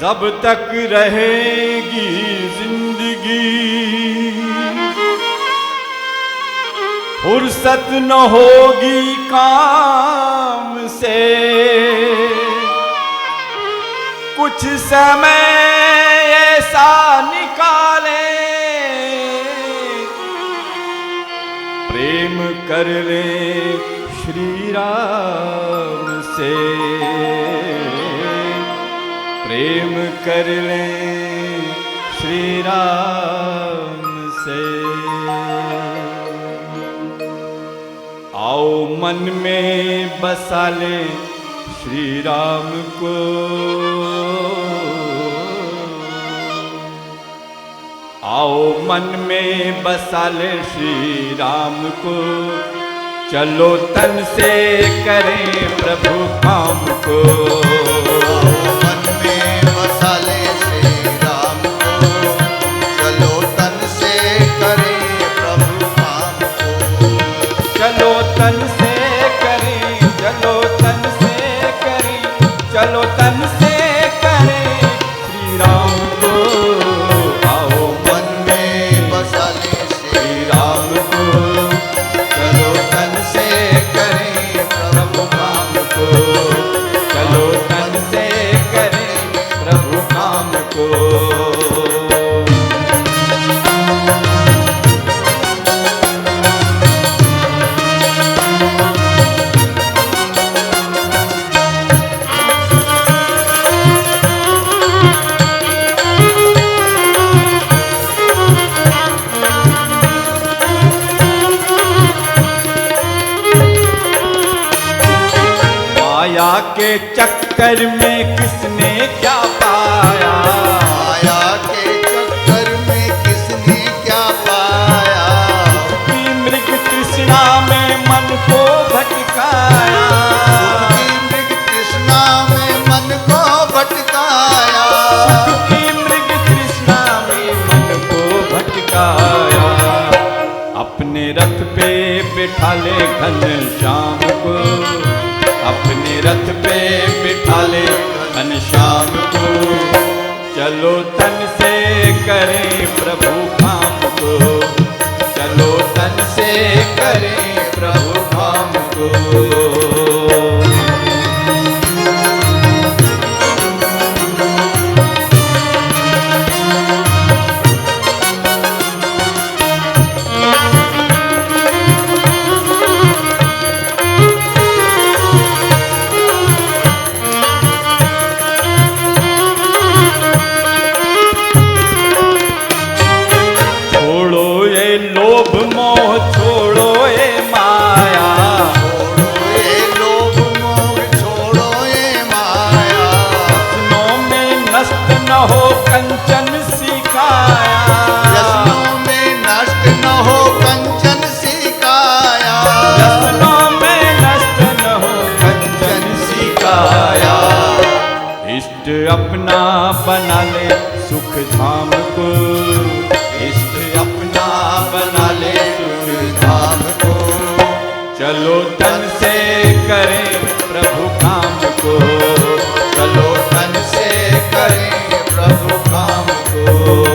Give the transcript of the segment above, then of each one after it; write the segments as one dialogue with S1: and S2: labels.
S1: जब तक रहेगी जिंदगी फुर्सत न होगी काम से। कुछ समय ऐसा निकाले प्रेम कर ले श्री राम से। प्रेम कर ले श्री राम से। आओ मन में बसा ले श्री राम को। आओ मन में बसा ले श्री राम को। चलो तन से करें प्रभु काम को।
S2: मन में बसा ले श्री राम को। चलो तन से करें प्रभु काम को।
S1: चलो तन से करें, चलो तन से करें, चलो तन से करें श्री राम को। आओ
S2: मन में बसा ले
S1: श्री राम को। चलो तन से करें प्रभु काम को। चलो तन से करें प्रभु काम को। माया के चक्कर में किसने क्या पाया।
S2: माया के चक्कर में किसने क्या पाया।
S1: कि मृग तृष्णा में मन को भटकाया।
S2: मृग तृष्णा में मन को भटकाया।
S1: कि मृग तृष्णा में मन को भटकाया। अपने रथ पे बिठा ले घनश्याम को। अपने रथ पे बिठा ले घनश्याम को। चलो तन से करें प्रभु काम को। चलो तन से करें प्रभु काम को। लोभ मोह छोड़ो ये माया।
S2: छोड़ो ये लोभ मोह छोड़ो ये माया।
S1: रत्नों में नष्ट न हो कंचन सी काया।
S2: रत्नों में नष्ट न हो कंचन सी काया।
S1: रत्नों में नष्ट न हो कंचन सी काया। इष्ट अपना बना ले सुख धाम को। इष्ट अपना बना ले सुख धाम को। चलो तन से करें प्रभु काम को। चलो तन से करें प्रभु काम को।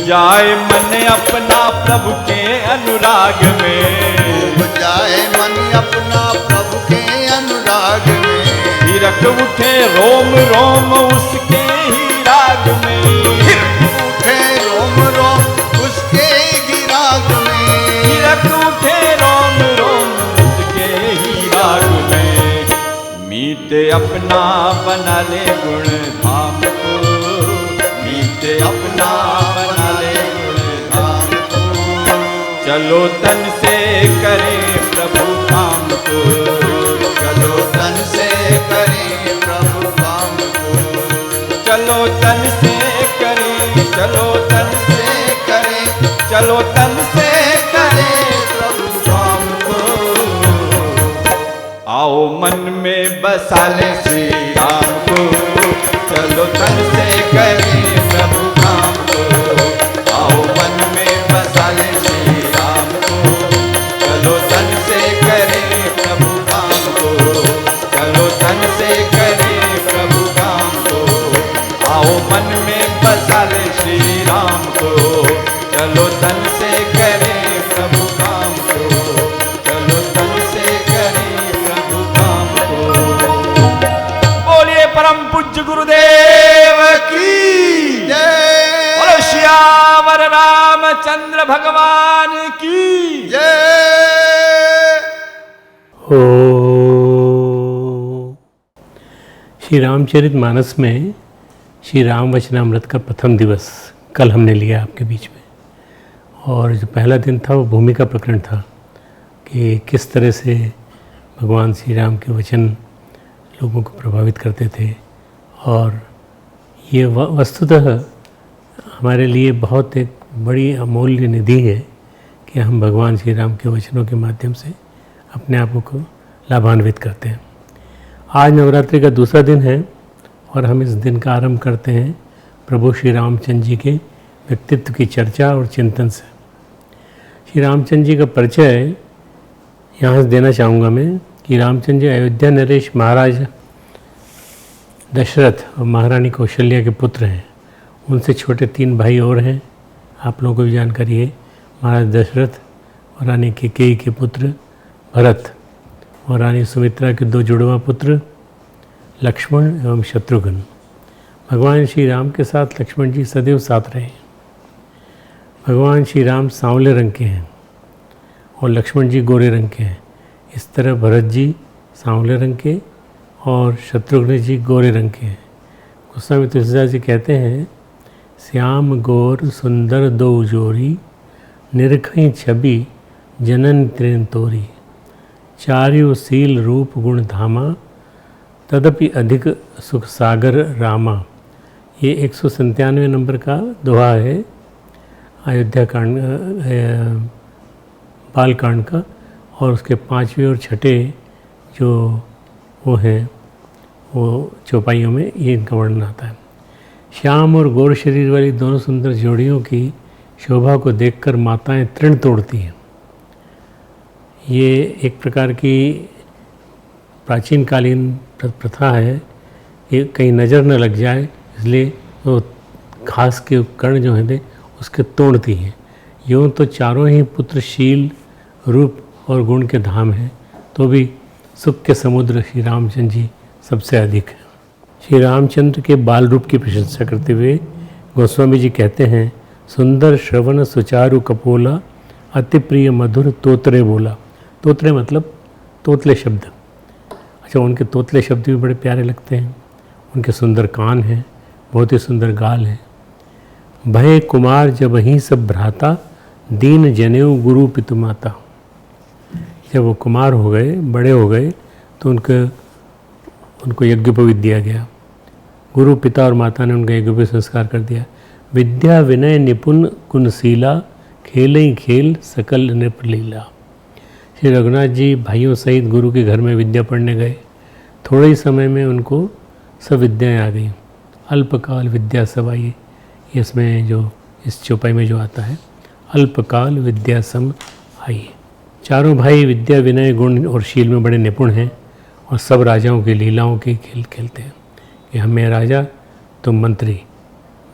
S1: जाए मन अपना प्रभु के अनुराग में,
S2: डूब जाए मन अपना प्रभु के अनुराग में,
S1: हिरक उठे रोम रोम उसके ही राग में,
S2: उठे रोम रोम उसके ही राग में,
S1: हिरक उठे रोम रोम उसके ही राग में। मीते अपना बना ले गुण धाम को, मीते अपना बना ले गुण धाम को, चलो तन से करें प्रभु काम को,
S2: चलो तन से करें प्रभु काम को,
S1: चलो तन से करें, चलो तन से
S2: करें
S1: चलो तन से
S2: करें प्रभु काम को।
S1: आओ मन में बसा ले श्री राम को, चलो तन से करें प्रभु काम को, आओ मन में बसा ले श्री राम को, चलो तन से करें प्रभु काम को, चलो तन से करें प्रभु काम को, आओ मन में बसा ले श्री राम को, चलो तन से करें प्रभु काम को, चलो तन से करें प्रभु काम को। बोलिए परम पूज्य गुरुदेव की
S2: जय
S1: बोलो श्यावर रामचंद्र भगवान की
S2: जय।
S3: ओ श्री रामचरित मानस में श्री राम वचनामृत का प्रथम दिवस कल हमने लिया आपके बीच में, और जो पहला दिन था वो भूमिका प्रकरण था कि किस तरह से भगवान श्री राम के वचन लोगों को प्रभावित करते थे। और ये वस्तुतः हमारे लिए बहुत एक बड़ी अमूल्य निधि है कि हम भगवान श्री राम के वचनों के माध्यम से अपने आप को लाभान्वित करते हैं। आज नवरात्रि का दूसरा दिन है और हम इस दिन का आरंभ करते हैं प्रभु श्री रामचंद्र जी के व्यक्तित्व की चर्चा और चिंतन से। श्री रामचंद्र जी का परिचय यहाँ से देना चाहूँगा मैं कि रामचंद्र जी अयोध्या नरेश महाराज दशरथ और महारानी कौशल्या के पुत्र हैं। उनसे छोटे 3 भाई और हैं, आप लोगों को भी जानकारी है। महाराज दशरथ और रानी कैकेयी के पुत्र भरत और रानी सुमित्रा के 2 जुड़वा पुत्र लक्ष्मण एवं शत्रुघ्न। भगवान श्री राम के साथ लक्ष्मण जी सदैव साथ रहे। भगवान श्री राम सांवले रंग के हैं और लक्ष्मण जी गोरे रंग के हैं। इस तरह भरत जी सांवले रंग के और शत्रुघ्न जी गोरे रंग के हैं। गोस्वामी तुलसीदास जी कहते हैं, श्याम गोर सुंदर दो जोरी, निरखई छवि जनन त्रेन तोरी, चार्यो शील रूप गुण धामा, तदपि अधिक सुख सागर रामा। ये 197 नंबर का दोहा है अयोध्या कांड बाल कांड का, और उसके 5वें और 6ठे जो वो हैं वो चौपाइयों में ये इनका वर्णन आता है। श्याम और गौर शरीर वाली दोनों सुंदर जोड़ियों की शोभा को देखकर माताएं तृण तोड़ती हैं। ये एक प्रकार की प्राचीन कालीन प्रथा है कि कहीं नज़र न लग जाए, इसलिए वो घास के कण जो हैं उसके तोड़ती हैं। यूँ तो चारों ही पुत्र शील रूप और गुण के धाम हैं, तो भी सुख के समुद्र श्री रामचंद्र जी सबसे अधिक हैं। श्री रामचंद्र के बाल रूप की प्रशंसा करते हुए गोस्वामी जी कहते हैं, सुंदर श्रवण सुचारु कपोला, अति प्रिय मधुर तोतरे बोला। तोतरे मतलब तोतले शब्द। अच्छा, उनके तोतले शब्द भी बड़े प्यारे लगते हैं। उनके सुंदर कान हैं, बहुत ही सुंदर गाल हैं। भय कुमार जब ही सब भ्राता, दीन जनेऊ गुरु पितु माता। जब वो कुमार हो गए, बड़े हो गए, तो उनको यज्ञोपवीत दिया गया। गुरु पिता और माता ने उनका यज्ञोपवीत संस्कार कर दिया। विद्या विनय निपुण कुनशीला, खेल ही खेल सकल नृपलीला। श्री रघुनाथ जी भाइयों सहित गुरु के घर में विद्या पढ़ने गए। थोड़े ही समय में उनको सब विद्याएँ आ गई। अल्पकाल विद्या सब आई, इसमें जो इस चौपाई में जो आता है, अल्पकाल विद्या सम आई। चारों भाई विद्या विनय गुण और शील में बड़े निपुण हैं और सब राजाओं की लीलाओं के खेल खेलते हैं कि हम मैं राजा तुम मंत्री,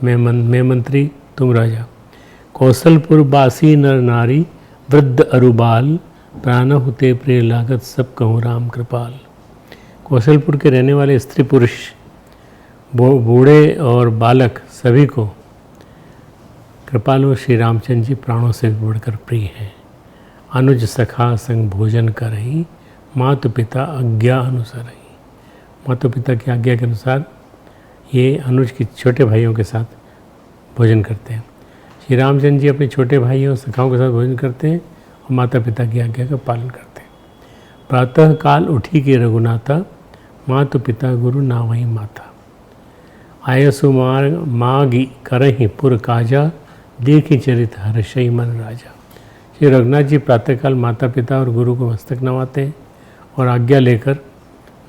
S3: मैं मंत्री तुम राजा। कौशलपुर बासी नर नारी वृद्ध अरुबाल, प्राण हुते प्रिय लागत सब कहूँ राम कृपाल। कौशलपुर के रहने वाले स्त्री पुरुष, बूढ़े और बालक सभी को कृपालु श्री रामचंद्र जी प्राणों से बढ़कर प्रिय हैं। अनुज सखा संग भोजन करही, मातु पिता आज्ञा अनुसरही। माता पिता की आज्ञा के अनुसार ये अनुज के छोटे भाइयों के साथ भोजन करते हैं। श्री रामचंद्र जी अपने छोटे भाइयों और सखाओं के साथ भोजन करते हैं और माता पिता की आज्ञा का पालन करते हैं। प्रातः काल उठी के रघुनाथा, मातु पिता गुरु नावही माता। आयसु मागी करही पुर काजा, देखी चरित हर्षई मन राजा। श्री रघुनाथ जी प्रातःकाल माता पिता और गुरु को मस्तक नवाते हैं और आज्ञा लेकर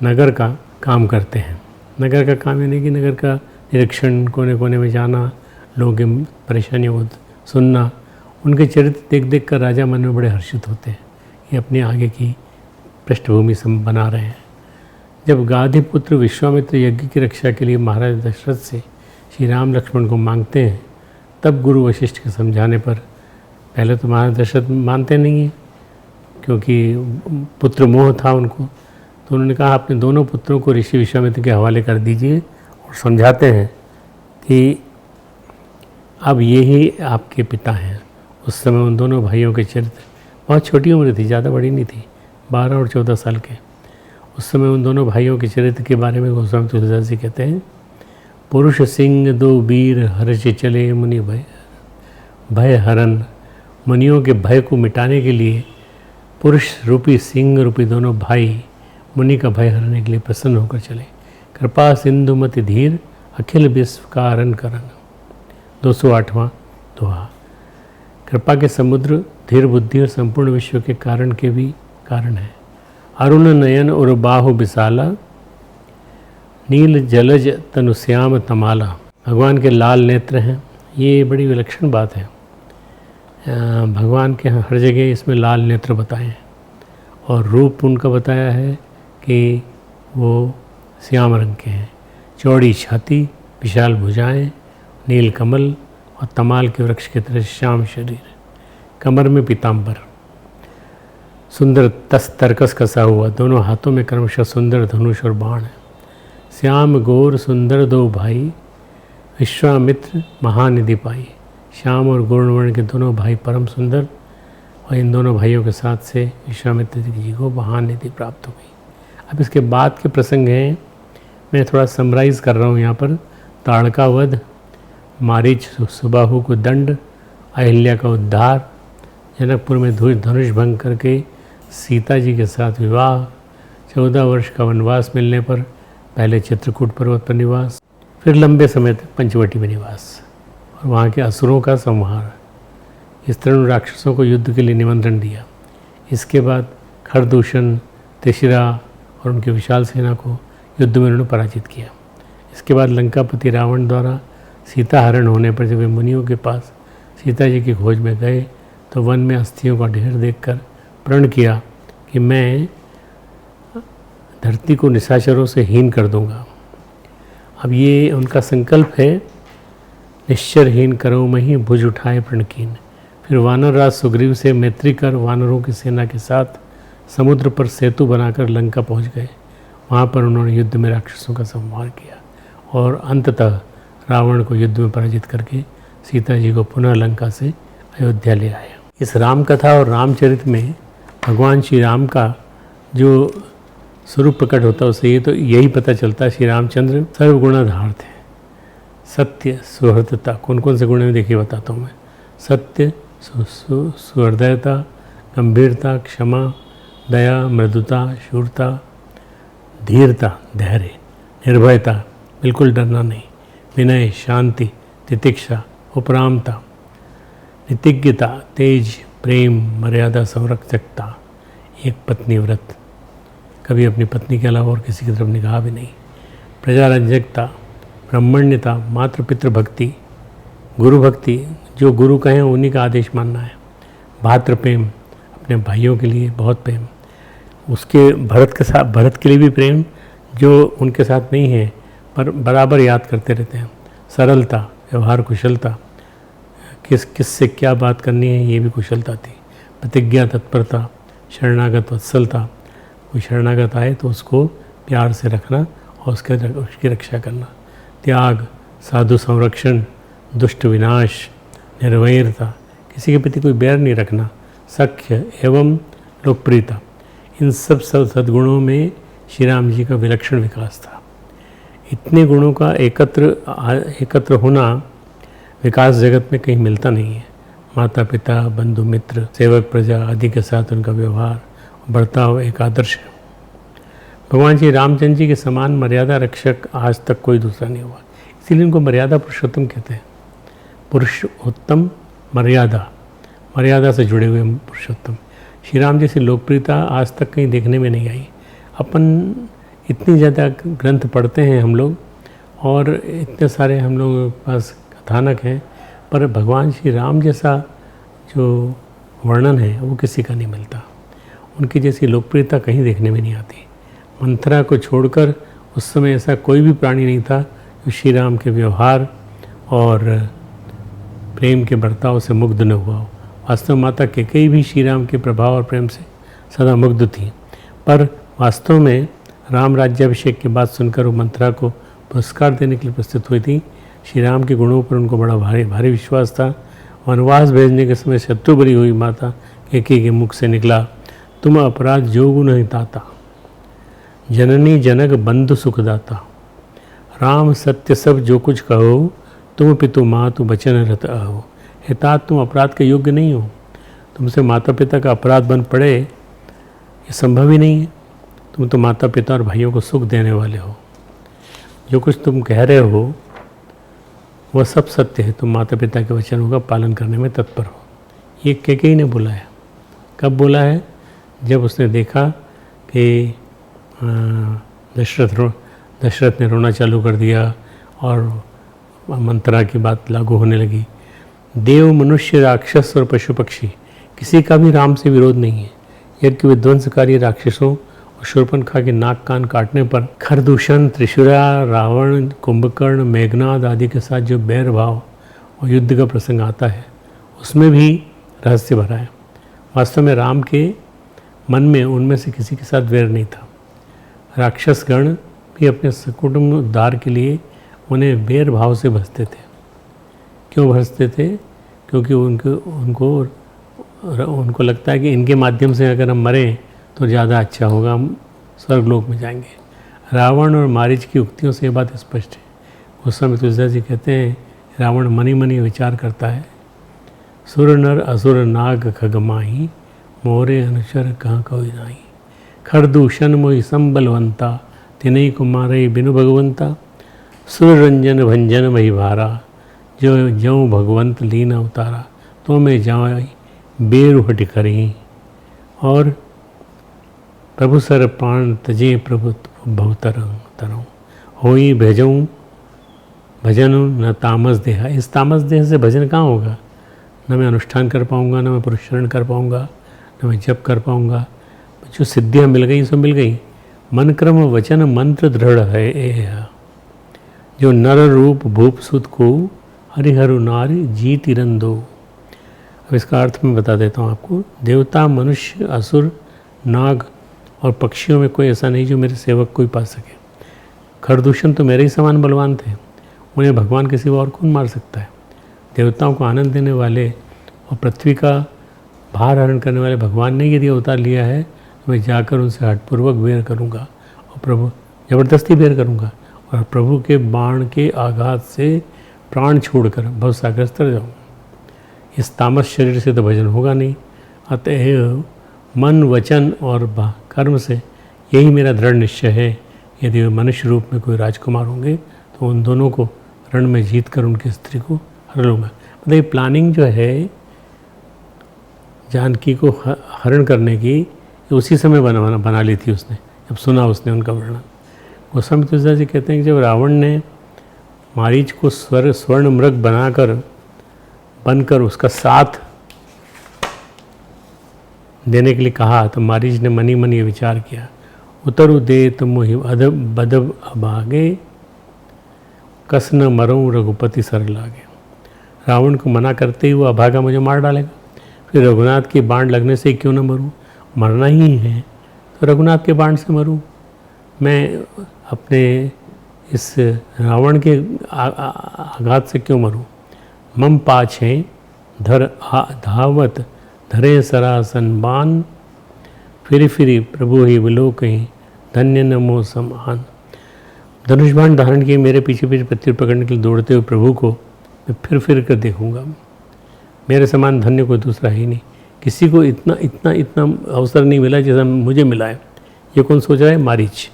S3: नगर का काम करते हैं। नगर का काम यानी कि नगर का निरीक्षण, कोने कोने में जाना, लोगों की परेशानियों को सुनना। उनके चरित्र देख देख कर राजा मन में बड़े हर्षित होते हैं। ये अपने आगे की पृष्ठभूमि बना रहे हैं। जब गाधी पुत्र विश्वामित्र यज्ञ की रक्षा के लिए महाराज दशरथ से श्री राम लक्ष्मण को मांगते हैं, तब गुरु वशिष्ठ के समझाने पर पहले तो महाराज दशरथ मानते नहीं हैं क्योंकि पुत्र मोह था उनको। तो उन्होंने कहा अपने दोनों पुत्रों को ऋषि विश्वामित्र के हवाले कर दीजिए और समझाते हैं कि अब ये ही आपके पिता हैं। उस समय उन दोनों भाइयों के चरित्र, बहुत छोटी उम्र थी, ज़्यादा बड़ी नहीं थी, 12 और 14 साल के। उस समय उन दोनों भाइयों के चरित्र के बारे में गोस्वामी तुलसीदास जी कहते हैं, पुरुष सिंह दो वीर हर्ष चले मुनि भय हरन। मुनियों के भय को मिटाने के लिए पुरुष रूपी सिंह रूपी दोनों भाई मुनि का भय हरने के लिए प्रसन्न होकर चले। कृपा सिंधु मति धीर, अखिल विश्व का हरण करन। 208वां दोहा। कृपा के समुद्र, धीर बुद्धि और संपूर्ण विश्व के कारण के भी कारण है। अरुण नयन और बाहु विशाला, नील जलज तनु श्याम तमाला। भगवान के लाल नेत्र हैं, ये बड़ी विलक्षण बात है। भगवान के हर जगह इसमें लाल नेत्र बताए हैं और रूप उनका बताया है कि वो श्याम रंग के हैं। चौड़ी छाती, विशाल भुजाएं, नील कमल और तमाल के वृक्ष की तरह श्याम शरीर, कमर में पीताम्बर, सुंदर तर्कस कसा हुआ, दोनों हाथों में क्रमशः सुंदर धनुष और बाण है। श्याम गौर सुंदर दो भाई, विश्वामित्र महानिधि पाई। श्याम और गौरवर्ण के दोनों भाई परम सुंदर, और इन दोनों भाइयों के साथ से विश्वामित्र जी को महानिधि प्राप्त हो गई। अब इसके बाद के प्रसंग हैं, मैं थोड़ा समराइज़ कर रहा हूँ यहाँ पर। ताड़का वध, मारीच सुबाहु को दंड, अहिल्या का उद्धार, जनकपुर में धनुष भंग करके सीता जी के साथ विवाह, 14 वर्ष का वनवास मिलने पर पहले चित्रकूट पर्वत पर निवास, फिर लंबे समय तक पंचवटी में निवास और वहाँ के असुरों का संहार। इस तरह उन राक्षसों को युद्ध के लिए निमंत्रण दिया। इसके बाद खरदूषण, त्रिशिरा और उनकी विशाल सेना को युद्ध में उन्होंने पराजित किया। इसके बाद लंकापति रावण द्वारा सीता हरण होने पर जब वे मुनियों के पास सीता जी की खोज में गए तो वन में अस्थियों का ढेर देखकर प्रण किया कि मैं धरती को निशाचरों से हीन कर दूंगा। अब ये उनका संकल्प है, निश्चरहीन करो मही भुज उठाए प्रणकीन। फिर वानर राज सुग्रीव से मैत्री कर वानरों की सेना के साथ समुद्र पर सेतु बनाकर लंका पहुंच गए। वहाँ पर उन्होंने युद्ध में राक्षसों का संहार किया और अंततः रावण को युद्ध में पराजित करके सीता जी को पुनः लंका से अयोध्या ले आए। इस राम कथा और रामचरित में भगवान श्री राम का जो स्वरूप प्रकट होता है उससे ये तो यही पता चलता है श्री रामचंद्र सर्वगुणाधार थे। सत्य, सुहृदता, कौन कौन से गुण हैं देखिए बताता हूँ मैं। सत्य, सुहृदयता, गंभीरता, क्षमा, दया, मृदुता, शूरता, धीरता, धैर्य, निर्भयता, बिल्कुल डरना नहीं, विनय, शांति, तितिक्षा, उपरामता, नितिज्ञता, तेज, प्रेम, मर्यादा, संरक्षकता, एक पत्नी व्रत, कभी अपनी पत्नी के अलावा और किसी की तरफ निगाह भी नहीं, प्रजारंजकता, ब्रह्मण्यता, मातृपितृ भक्ति, गुरु भक्ति, जो गुरु कहें उन्हीं का आदेश मानना है, भातृ प्रेम, अपने भाइयों के लिए बहुत प्रेम, उसके भरत के लिए भी प्रेम जो उनके साथ नहीं है पर बराबर याद करते रहते हैं, सरलता, व्यवहार कुशलता, किससे क्या बात करनी है ये भी कुशलता थी। प्रतिज्ञा, तत्परता, शरणागत वत्सलता। कोई शरणागत आए तो उसको प्यार से रखना और उसकी रक्षा करना। त्याग, साधु संरक्षण, दुष्ट विनाश, निर्वैरता, किसी के प्रति कोई बैर नहीं रखना, सख्य एवं लोकप्रियता, इन सब सद्गुणों में श्री राम जी का विलक्षण विकास था। इतने गुणों का एकत्र होना विकास जगत में कहीं मिलता नहीं है। माता पिता, बंधु मित्र, सेवक प्रजा आदि के साथ उनका व्यवहार, बर्ताव एक आदर्श है। भगवान श्री रामचंद्र जी के समान मर्यादा रक्षक आज तक कोई दूसरा नहीं हुआ, इसीलिए उनको मर्यादा पुरुषोत्तम कहते हैं। पुरुषोत्तम मर्यादा से जुड़े हुए पुरुषोत्तम। श्री राम जैसी लोकप्रियता आज तक कहीं देखने में नहीं आई। अपन इतनी ज़्यादा ग्रंथ पढ़ते हैं हम लोग और इतने सारे हम लोगों के पास कथानक हैं, पर भगवान श्री राम जैसा जो वर्णन है वो किसी का नहीं मिलता। उनकी जैसी लोकप्रियता कहीं देखने में नहीं आती। मंथरा को छोड़कर उस समय ऐसा कोई भी प्राणी नहीं था जो श्री राम के व्यवहार और प्रेम के बर्ताव से मुग्ध न हुआ हो। वास्तव माता कैकेयी भी श्री राम के प्रभाव और प्रेम से सदा मुग्ध थी, पर वास्तव में राम राज्याभिषेक की बात सुनकर वो मंथरा को पुरस्कार देने के लिए प्रस्तुत हुई थी। श्री राम के गुणों पर उनको बड़ा भारी विश्वास था। वनवास भेजने के समय शत्रु बरी हुई माता कैकेयी के मुख से निकला, तुम अपराध जो गुण नहीं ताता, जननी जनक बंधु सुखदाता। राम सत्य सब जो कुछ कहो, तुम पितु मातु बचन रत आहो। हे तात, तुम अपराध के योग्य नहीं हो। तुमसे माता पिता का अपराध बन पड़े ये संभव ही नहीं है। तुम तो माता पिता और भाइयों को सुख देने वाले हो। जो कुछ तुम कह रहे हो वह सब सत्य है। तुम माता पिता के वचनों का पालन करने में तत्पर हो। ये कैकेयी ने बोला है। कब बोला है? जब उसने देखा कि दशरथ ने रोना चालू कर दिया और मंत्रा की बात लागू होने लगी। देव, मनुष्य, राक्षस और पशु पक्षी किसी का भी राम से विरोध नहीं है। यज्ञ विध्वंसकारी राक्षसों और शूर्पणखा के नाक कान काटने पर खरदूषण, त्रिशूरा, रावण, कुंभकर्ण, मेघनाद आदि के साथ जो बैर भाव और युद्ध का प्रसंग आता है उसमें भी रहस्य भरा है। वास्तव में राम के मन में उनमें से किसी के साथ वैर नहीं था। राक्षसगण भी अपने सकुटुंब उद्धार के लिए उन्हें वैर भाव से भजते थे। क्यों भजते थे? क्योंकि उनको लगता है कि इनके माध्यम से अगर हम मरें तो ज़्यादा अच्छा होगा, हम स्वर्गलोक में जाएंगे। रावण और मारीच की उक्तियों से ये बात स्पष्ट है। उस समय तुलसीदास जी कहते हैं, रावण मनी मनी विचार करता है, सुर नर असुर नाग खगमाही, मोरे अनुचर कहाँ कोई नाही। खरदूषण मोहि संबलवंता, तिनई कुमारई बिनु भगवंता। सुर रंजन भंजन मही भारा, जो ज्यों भगवंत लीन अवतारा। तो मैं जाई बेरु हट करी, और प्रभु सर प्राण तजे प्रभु भवतरं। होई भजऊँ भजन न तामस देहा। इस तामस देह से भजन कहाँ होगा? न मैं अनुष्ठान कर पाऊँगा, न मैं पुरुषरण कर पाऊँगा, न मैं जप कर पाऊँगा। जो सिद्धियाँ मिल गई सो मिल गई। मन क्रम वचन मंत्र दृढ़ है, जो नर रूप भूप सुत को हरिहरु नारी जी तिरंदो। अब इसका अर्थ मैं बता देता हूँ आपको। देवता, मनुष्य, असुर, नाग और पक्षियों में कोई ऐसा नहीं जो मेरे सेवक को ही पा सके। खरदूषण तो मेरे ही समान बलवान थे, उन्हें भगवान के सिवा और कौन मार सकता है। देवताओं को आनंद देने वाले और पृथ्वी का भार हरण करने वाले भगवान ने यदि अवतार लिया है तो मैं जाकर उनसे हठपूर्वक बेर करूँगा और प्रभु ज़बरदस्ती बेर करूँगा और प्रभु के बाण के आघात से प्राण छोड़कर भवसागर तर जाऊँगा। इस तामस शरीर से तो भजन होगा नहीं। अतएव मन, वचन और कर्म से यही मेरा दृढ़ निश्चय है। यदि वे मनुष्य रूप में कोई राजकुमार होंगे तो उन दोनों को रण में जीत कर उनकी स्त्री को हर लूँगा। मतलब ये प्लानिंग जो है जानकी को हरण करने की, उसी समय बना ली थी उसने, जब सुना उसने उनका वर्णन। गोस्वामी तुलसीदास जी कहते हैं कि जब रावण ने मारीच को स्वर्ण मृग बनकर उसका साथ देने के लिए कहा तो मारीच ने मनी मनी विचार किया, उतरु दे तुम मोहि बदब अभागे, कस न मरऊँ रघुपति सर लागे। रावण को मना करते ही वो अभागा मुझे मार डालेगा, फिर रघुनाथ की बाण लगने से क्यों न मरूं, मरना ही है तो रघुनाथ के बाण से मरूं। मैं अपने इस रावण के आघात से क्यों मरूं। मम पाछे धर धावत धरे सरासन बान, फिरी फिरी प्रभु ही विलोकहीं धन्य नमो समान। धनुष बाण धारण किए मेरे पीछे पीछे पत्थर पकड़ने के लिए दौड़ते हुए प्रभु को मैं फिर कर देखूंगा। मेरे समान धन्य कोई दूसरा ही नहीं, किसी को इतना इतना इतना अवसर नहीं मिला जैसा मुझे मिला है। ये कौन सोच रहा है? मारीच।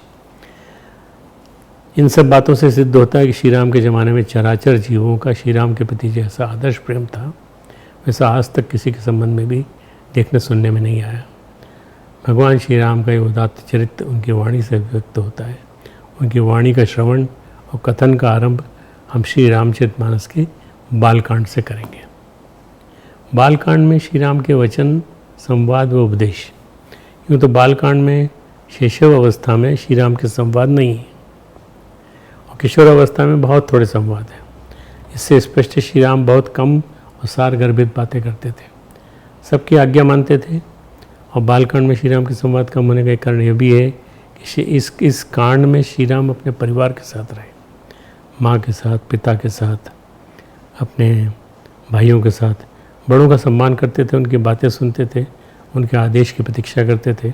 S3: इन सब बातों से सिद्ध होता है कि श्री राम के ज़माने में चराचर जीवों का श्री राम के प्रति जैसा आदर्श प्रेम था, वैसा आज तक किसी के संबंध में भी देखने सुनने में नहीं आया। भगवान श्री राम का ये उदात्त चरित्र उनकी वाणी से व्यक्त होता है। उनकी वाणी का श्रवण और कथन का आरंभ हम श्री रामचरितमानस के बालकांड से करेंगे। बालकांड में श्री राम के वचन, संवाद व उपदेश। यूँ तो बालकांड में शैशव अवस्था में श्री राम के संवाद नहीं है और किशोर अवस्था में बहुत थोड़े संवाद हैं। इससे स्पष्ट श्री राम बहुत कम और सार गर्भित बातें करते थे, सबकी आज्ञा मानते थे। और बालकांड में श्री राम के संवाद कम होने का एक कारण यह भी है कि इस कांड में श्री राम अपने परिवार के साथ रहे, माँ के साथ, पिता के साथ, अपने भाइयों के साथ। बड़ों का सम्मान करते थे, उनकी बातें सुनते थे, उनके आदेश की प्रतीक्षा करते थे,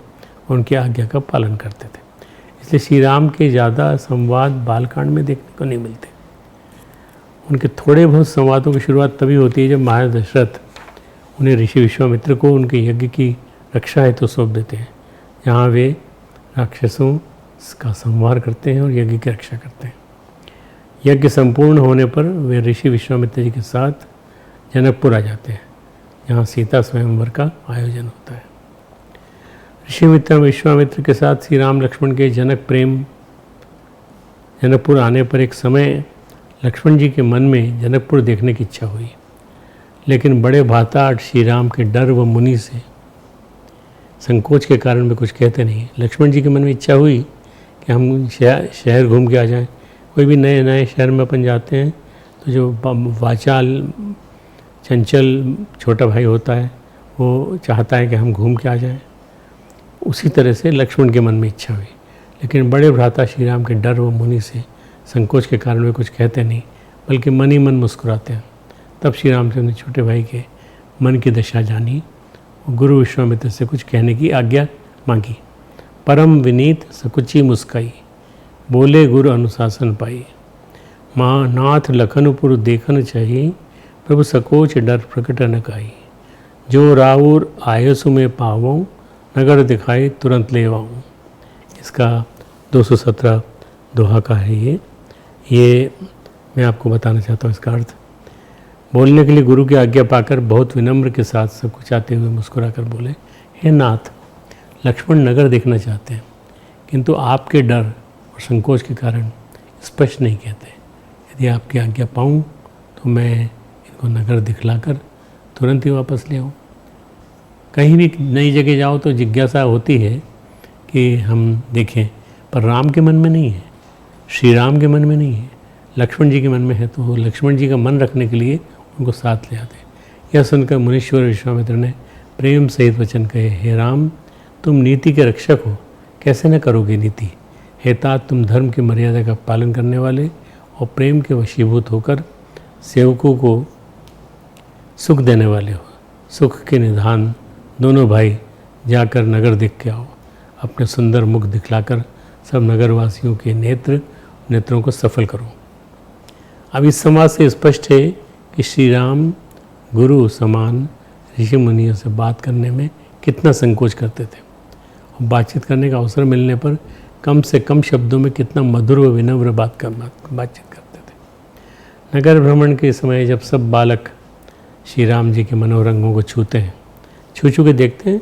S3: उनकी आज्ञा का पालन करते थे। इसलिए श्री राम के ज़्यादा संवाद बालकांड में देखने को नहीं मिलते। उनके थोड़े बहुत संवादों की शुरुआत तभी होती है जब महाराज दशरथ उन्हें ऋषि विश्वामित्र को उनके यज्ञ की रक्षा हेतु सौंप देते हैं, जहाँ वे राक्षसों का संहार करते हैं और यज्ञ की रक्षा करते हैं। यज्ञ संपूर्ण होने पर वे ऋषि विश्वामित्र जी के साथ जनकपुर आ जाते हैं, जहाँ सीता स्वयंवर का आयोजन होता है। ऋषि विश्वामित्र के साथ श्री राम लक्ष्मण के जनकपुर आने पर एक समय लक्ष्मण जी के मन में जनकपुर देखने की इच्छा हुई, लेकिन बड़े भाताट श्री राम के डर व मुनि से संकोच के कारण वे कुछ कहते नहीं। लक्ष्मण जी के मन में इच्छा हुई कि हम शहर घूम के आ जाएं। कोई भी नए नए शहर में अपन जाते हैं तो जो वाचाल चंचल छोटा भाई होता है वो चाहता है कि हम घूम के आ जाएं। उसी तरह से लक्ष्मण के मन में इच्छा हुई, लेकिन बड़े भ्राता श्री राम के डर व मुनि से संकोच के कारण वे कुछ कहते नहीं, बल्कि मन ही मन मुस्कुराते हैं। तब श्री रामचंद्र ने छोटे भाई के मन की दशा जानी और गुरु विश्वामित्र से कुछ कहने की आज्ञा मांगी। परम विनीत सकुची मुस्काई, बोले गुरु अनुशासन पाई। माँ नाथ लखनपुर देखन चाहिए, प्रभु सकोच डर प्रकट न काई। जो राउर आयसु में पावऊँ, नगर दिखाई तुरंत ले आऊँ। इसका 217 दोहा का है ये मैं आपको बताना चाहता हूँ इसका अर्थ। बोलने के लिए गुरु की आज्ञा पाकर बहुत विनम्र के साथ सब कुछ आते हुए मुस्कुरा कर बोले, हे नाथ, लक्ष्मण नगर देखना चाहते हैं, किंतु आपके डर और संकोच के कारण स्पष्ट नहीं कहते। यदि आपकी आज्ञा पाऊँ तो मैं इनको नगर दिखलाकर तुरंत ही वापस ले आऊँ। कहीं भी नई जगह जाओ तो जिज्ञासा होती है कि हम देखें, पर राम के मन में नहीं है, श्री राम के मन में नहीं है, लक्ष्मण जी के मन में है। तो लक्ष्मण जी का मन रखने के लिए उनको साथ ले आते। यह सुनकर मुनीश्वर विश्वामित्र ने प्रेम सहित वचन कहे, हे राम, तुम नीति के रक्षक हो, कैसे न करोगे नीति। हे तात, तुम धर्म की मर्यादा का पालन करने वाले और प्रेम के वशीभूत होकर सेवकों को सुख देने वाले हो। सुख के निधान दोनों भाई जाकर नगर देख के आओ। अपने सुंदर मुख दिखलाकर सब नगरवासियों के नेत्रों को सफल करो। अब इस संवाद से स्पष्ट है कि श्री राम गुरु समान ऋषि मुनियों से बात करने में कितना संकोच करते थे और बातचीत करने का अवसर मिलने पर कम से कम शब्दों में कितना मधुर व विनम्र बातचीत करते थे। नगर भ्रमण के समय जब सब बालक श्री राम जी के मनोरंगों को छूते हैं, छू के देखते हैं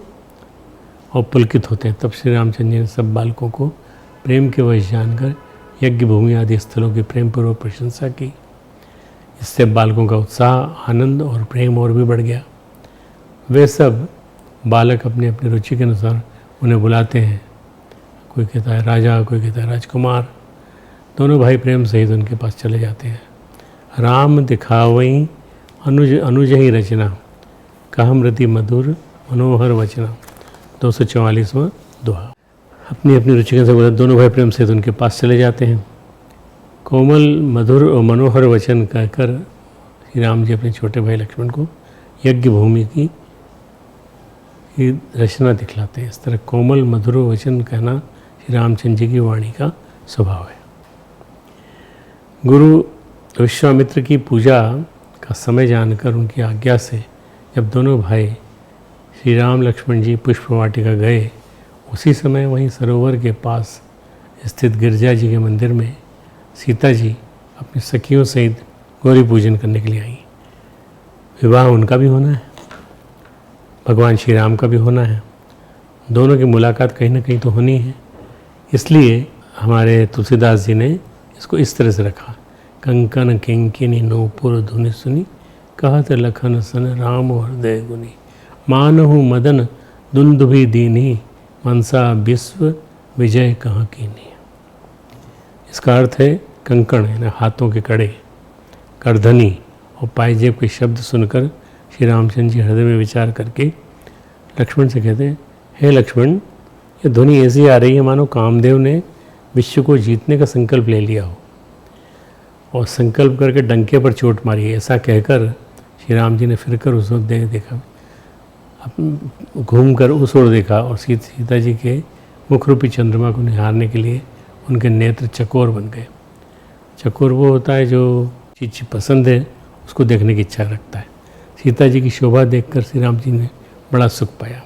S3: और पुलकित होते हैं, तब श्री रामचंद्र जी ने सब बालकों को प्रेम के वश जानकर यज्ञ भूमि आदि स्थलों की प्रेमपूर्वक प्रशंसा की। इससे बालकों का उत्साह, आनंद और प्रेम और भी बढ़ गया। वे सब बालक अपनी अपनी रुचि के अनुसार उन्हें बुलाते हैं। कोई कहता है राजा, कोई कहता है राजकुमार। दोनों भाई प्रेम सहित उनके पास चले जाते हैं। राम दिखावई अनुज ही रचना, कहमृति मधुर मनोहर वचना। 244वां दोहा। अपनी अपनी रुचि के अनुसार दोनों भाई प्रेम से उनके पास चले जाते हैं। कोमल मधुर और मनोहर वचन कहकर श्री राम जी अपने छोटे भाई लक्ष्मण को यज्ञ भूमि की रचना दिखलाते हैं। इस तरह कोमल मधुर वचन कहना श्री रामचंद्र जी की वाणी का स्वभाव है। गुरु विश्वामित्र की पूजा का समय जानकर उनकी आज्ञा से जब दोनों भाई श्री राम लक्ष्मण जी पुष्प वाटिका गए, उसी समय वहीं सरोवर के पास स्थित गिरजा जी के मंदिर में सीता जी अपनी सखियों सहित गौरी पूजन करने के लिए आई। विवाह उनका भी होना है, भगवान श्री राम का भी होना है, दोनों की मुलाकात कहीं ना कहीं तो होनी है। इसलिए हमारे तुलसीदास जी ने इसको इस तरह से रखा, कंकन किंकिनी नूपुर धुनि सुनी, कहत लखन सन राम हृदय गुनी, मानहु मदन दुंदुभि दीनी, मनसा विश्व विजय कहाँ कीनी। इसका अर्थ है कंकण यानी हाथों के कड़े, करधनी और पायजेब के शब्द सुनकर श्री रामचंद्र जी हृदय में विचार करके लक्ष्मण से कहते हैं, हे लक्ष्मण, ये ध्वनि ऐसी आ रही है मानो कामदेव ने विश्व को जीतने का संकल्प ले लिया हो और संकल्प करके डंके पर चोट मारी है। ऐसा कहकर श्री राम जी ने फिर कर उस ओर देखा, घूम कर उस ओर देखा और सीता जी के मुखरूपी चंद्रमा को निहारने के लिए उनके नेत्र चकोर बन गए। चकोर वो होता है जो चीज़ पसंद है उसको देखने की इच्छा रखता है। सीता जी की शोभा देखकर श्री राम जी ने बड़ा सुख पाया।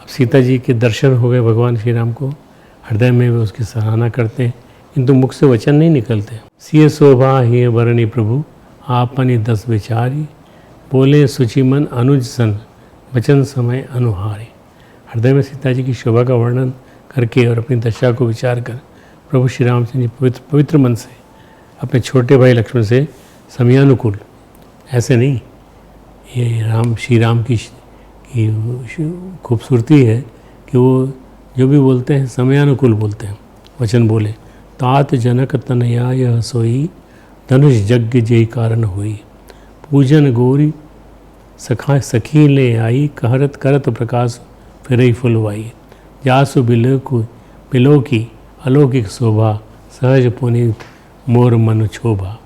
S3: अब सीता जी के दर्शन हो गए भगवान श्री राम को, हृदय में वे उसकी सराहना करते हैं, किंतु मुख से वचन नहीं निकलते। सिय शोभा ही वरणी प्रभु, आपनी दस विचारी, बोले सुचि मन अनुज सन, वचन समय अनुहारी। हृदय में सीता जी की शोभा का वर्णन करके और अपनी दशा को विचार कर प्रभु श्री रामचंद्र जी पवित्र मन से अपने छोटे भाई लक्ष्मण से समयानुकूल, ऐसे नहीं, ये श्री राम की खूबसूरती है कि वो जो भी बोलते हैं समयानुकूल बोलते हैं, वचन बोले। तात जनक तनया यह सोई, धनुष यज्ञ जय कारण हुई, पूजन गौरी सखी ले आई, कहरत करत प्रकाश फिरई फुलवाई, जासु बिलो की अलौकिक शोभा, सहज पुनीत मोर मन क्षोभा,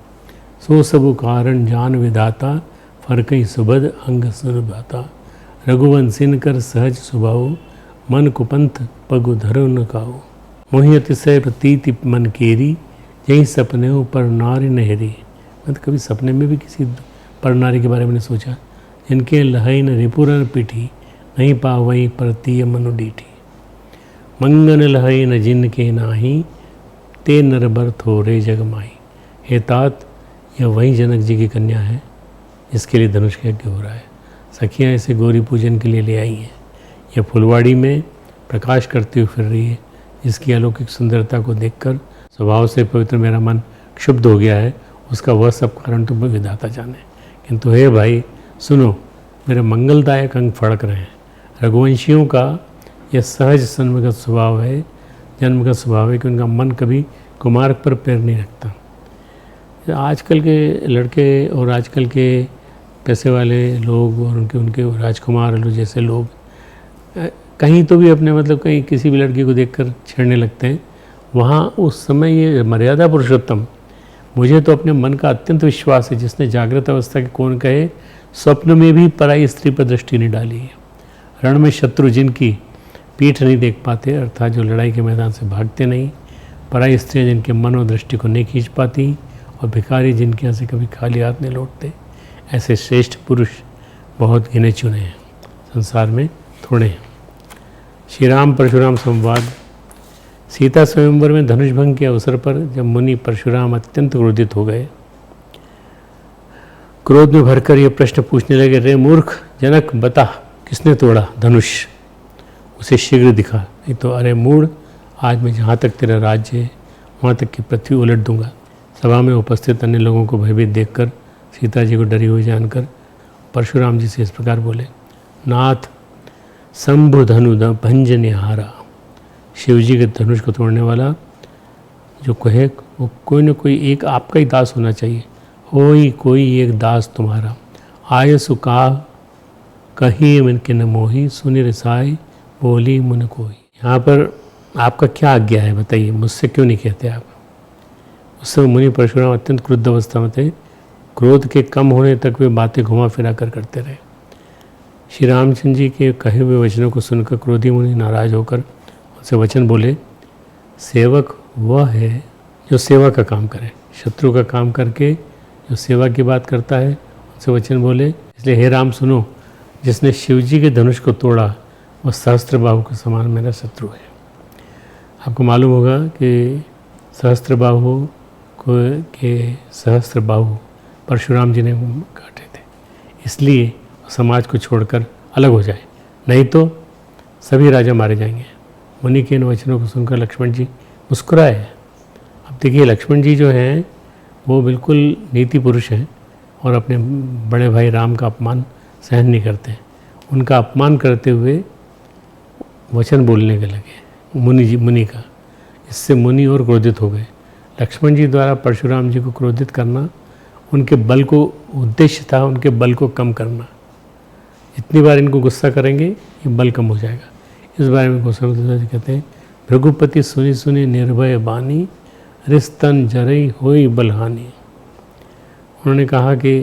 S3: सो सबु कारण जान विधाता, फरकई सुबद अंग सुरभाता, रघुवंशिन कर सहज स्वभाव, मन कुपंथ पगु धरो न काओ, मोहि अतिशय प्रतीति मन केरी, यही सपने पर नारी नहरी। मैं तो कभी सपने में भी किसी पर नारी के बारे में नहीं सोचा, जिनके लहई न रिपुरन पीठी, नहीं पावई परतीय मनु डीठी, मंगन लहई न जिनके नाही, ते नर बर थोरे जगमाई। हे तात, यह वही जनक जी की कन्या है जिसके लिए धनुष यज्ञ हो रहा है। सखियाँ इसे गौरी पूजन के लिए ले आई हैं। यह फुलवाड़ी में प्रकाश करती हुई फिर रही है, जिसकी अलौकिक सुंदरता को देखकर स्वभाव से पवित्र मेरा मन क्षुब्ध हो गया है। उसका वह सब कारण तो विधाता जाने। किंतु हे भाई सुनो, मेरे मंगलदायक अंग फड़क रहे हैं। रघुवंशियों का यह सहज जन्मगत स्वभाव है कि उनका मन कभी कुमार्ग पर पैर नहीं रखता। आजकल के लड़के और आजकल के पैसे वाले लोग और उनके राजकुमार जैसे लोग कहीं तो भी अपने मतलब कहीं किसी भी लड़की को देखकर छेड़ने लगते हैं। वहाँ उस समय ये मर्यादा पुरुषोत्तम, मुझे तो अपने मन का अत्यंत विश्वास है, जिसने जागृत अवस्था के कौन कहे स्वप्न में भी पराई स्त्री पर दृष्टि नहीं डाली है। रण में शत्रु जिनकी पीठ नहीं देख पाते, अर्थात जो लड़ाई के मैदान से भागते नहीं, पराई स्त्रियाँ जिनके मन और दृष्टि को नहीं खींच पाती, और भिखारी जिनके यहाँ से कभी खाली हाथ नहीं लौटते, ऐसे श्रेष्ठ पुरुष बहुत गिने चुने हैं, संसार में थोड़े हैं। श्री राम परशुराम संवाद। सीता स्वयंवर में धनुष भंग के अवसर पर जब मुनि परशुराम अत्यंत क्रोधित हो गए, क्रोध में भरकर ये प्रश्न पूछने लगे, रे मूर्ख जनक, बता किसने तोड़ा धनुष, उसे शीघ्र दिखा, नहीं तो अरे मूढ़, आज मैं जहाँ तक तेरा राज्य है वहाँ तक की पृथ्वी उलट दूंगा। सभा में उपस्थित अन्य लोगों को भयभीत देखकर सीता जी को डरी हुई जानकर परशुराम जी से इस प्रकार बोले, नाथ शंभु धनु भंज निहारा, शिव जी के धनुष को तोड़ने वाला जो कहे वो कोई न कोई एक आपका ही दास होना चाहिए, हो ही कोई एक दास तुम्हारा, आय सुका कही मन के न मोही, सुनि रसाई बोली मुन कोई। यहाँ पर आपका क्या आज्ञा है बताइए, मुझसे क्यों नहीं कहते आप। उस समय मुनि परशुराम अत्यंत क्रुद्ध अवस्था में थे। क्रोध के कम होने तक वे बातें घुमा फिरा कर करते रहे। श्री रामचंद्र जी के कहे हुए वचनों को सुनकर क्रोधी मुनि नाराज होकर उनसे वचन बोले, सेवक वह है जो सेवा का काम करे। शत्रु का काम करके जो सेवा की बात करता है उनसे वचन बोले। इसलिए हे राम सुनो, जिसने शिवजी के धनुष को तोड़ा वह सहस्त्रबाहु के समान मेरा शत्रु है। आपको मालूम होगा कि सहस्त्रबाहु परशुराम जी ने काटे थे, इसलिए समाज को छोड़कर अलग हो जाए, नहीं तो सभी राजा मारे जाएंगे। मुनि के इन वचनों को सुनकर लक्ष्मण जी मुस्कुराए। अब देखिए लक्ष्मण जी जो हैं वो बिल्कुल नीति पुरुष हैं और अपने बड़े भाई राम का अपमान सहन नहीं करते। उनका अपमान करते हुए वचन बोलने के लगे मुनि का। इससे मुनि और क्रोधित हो गए। लक्ष्मण जी द्वारा परशुराम जी को क्रोधित करना उनके बल को उद्देश्य था, उनके बल को कम करना। जितनी बार इनको गुस्सा करेंगे ये बल कम हो जाएगा। इस बारे में गोस्वामी तुलसीदास जी कहते हैं, भृगुपति सुनि सुनि निर्भय बानी, रिस्तन जरई होई बलहानी। उन्होंने कहा कि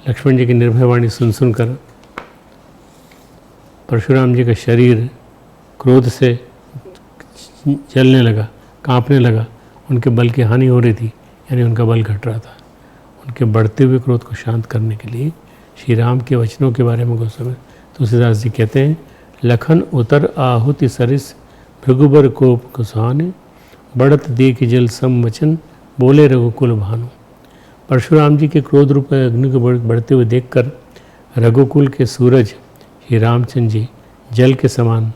S3: लक्ष्मण जी की निर्भय वाणी सुन सुनकर परशुराम जी का शरीर क्रोध से जलने लगा, कांपने लगा। उनके बल की हानि हो रही थी, यानी उनका बल घट रहा था। उनके बढ़ते हुए क्रोध को शांत करने के लिए श्री राम के वचनों के बारे में गोस्वामी तुलसीदास जी कहते हैं, लखन उतर आहुति सरिस भृगुबर कोप कुसहाने, बढ़त देख जल सम वचन बोले रघुकुल भानु। परशुराम जी के क्रोध रूप अग्नि को बढ़ते हुए देखकर रघुकुल के सूरज श्री रामचंद्र जी जल के समान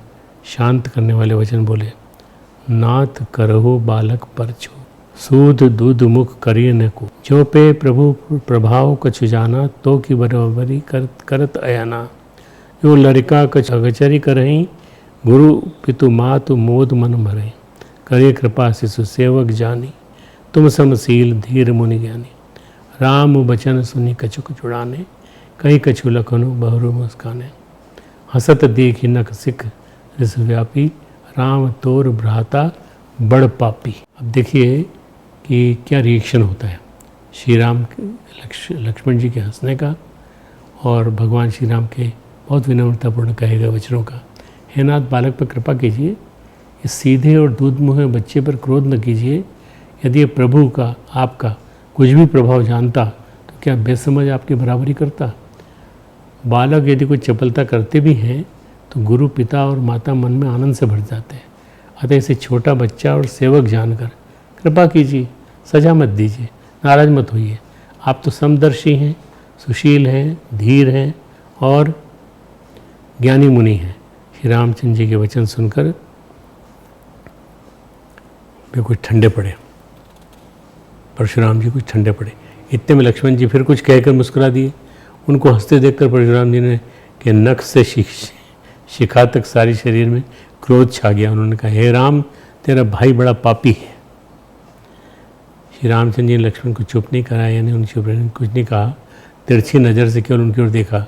S3: शांत करने वाले वचन बोले, नाथ करहो बालक परछो, सूद दूध मुख करिय न को, जो पे प्रभु प्रभाव कछु जाना, तो की बराबरी करत अयाना। जो लड़का कछ अगचरी करही, गुरु पितु मातु मोद मन भरही, करे कृपा शिशु सेवक जानी, तुम समशील धीर मुनि ज्ञानी। राम बचन सुनी कछुक चुड़ाने, कहीं कछु लखनु बहुरु मुस्काने। हसत देखी नख सिख रिस व्यापी, राम तोर भ्राता बड़ पापी। अब देखिए कि क्या रिएक्शन होता है श्री राम लक्ष्मण जी के हंसने का और भगवान श्री राम के बहुत विनम्रतापूर्ण कहे गए वचनों का। हे नाथ, बालक पर कृपा कीजिए, इस सीधे और दूध मुँह बच्चे पर क्रोध न कीजिए। यदि ये प्रभु का आपका कुछ भी प्रभाव जानता तो क्या बेसमझ आपकी बराबरी करता। बालक यदि कोई चपलता करते भी हैं तो गुरु पिता और माता मन में आनंद से भर जाते हैं। अतः इसे छोटा बच्चा और सेवक जानकर कृपा कीजिए, सजा मत दीजिए, नाराज मत होइए। आप तो समदर्शी हैं, सुशील हैं, धीर हैं और ज्ञानी मुनि हैं। श्री रामचंद्र जी के वचन सुनकर वे कुछ ठंडे पड़े, परशुराम जी कुछ ठंडे पड़े। इतने में लक्ष्मण जी फिर कुछ कहकर मुस्कुरा दिए। उनको हंसते देखकर परशुराम जी ने के नख से शिखा तक सारी शरीर में क्रोध छा गया। उन्होंने कहा, हे राम, तेरा भाई बड़ा पापी है। श्री रामचंद्र जी ने लक्ष्मण को चुप नहीं कराया, यानी उन चुप रहने कुछ नहीं कहा। तिरछी नज़र से केवल उनकी ओर देखा,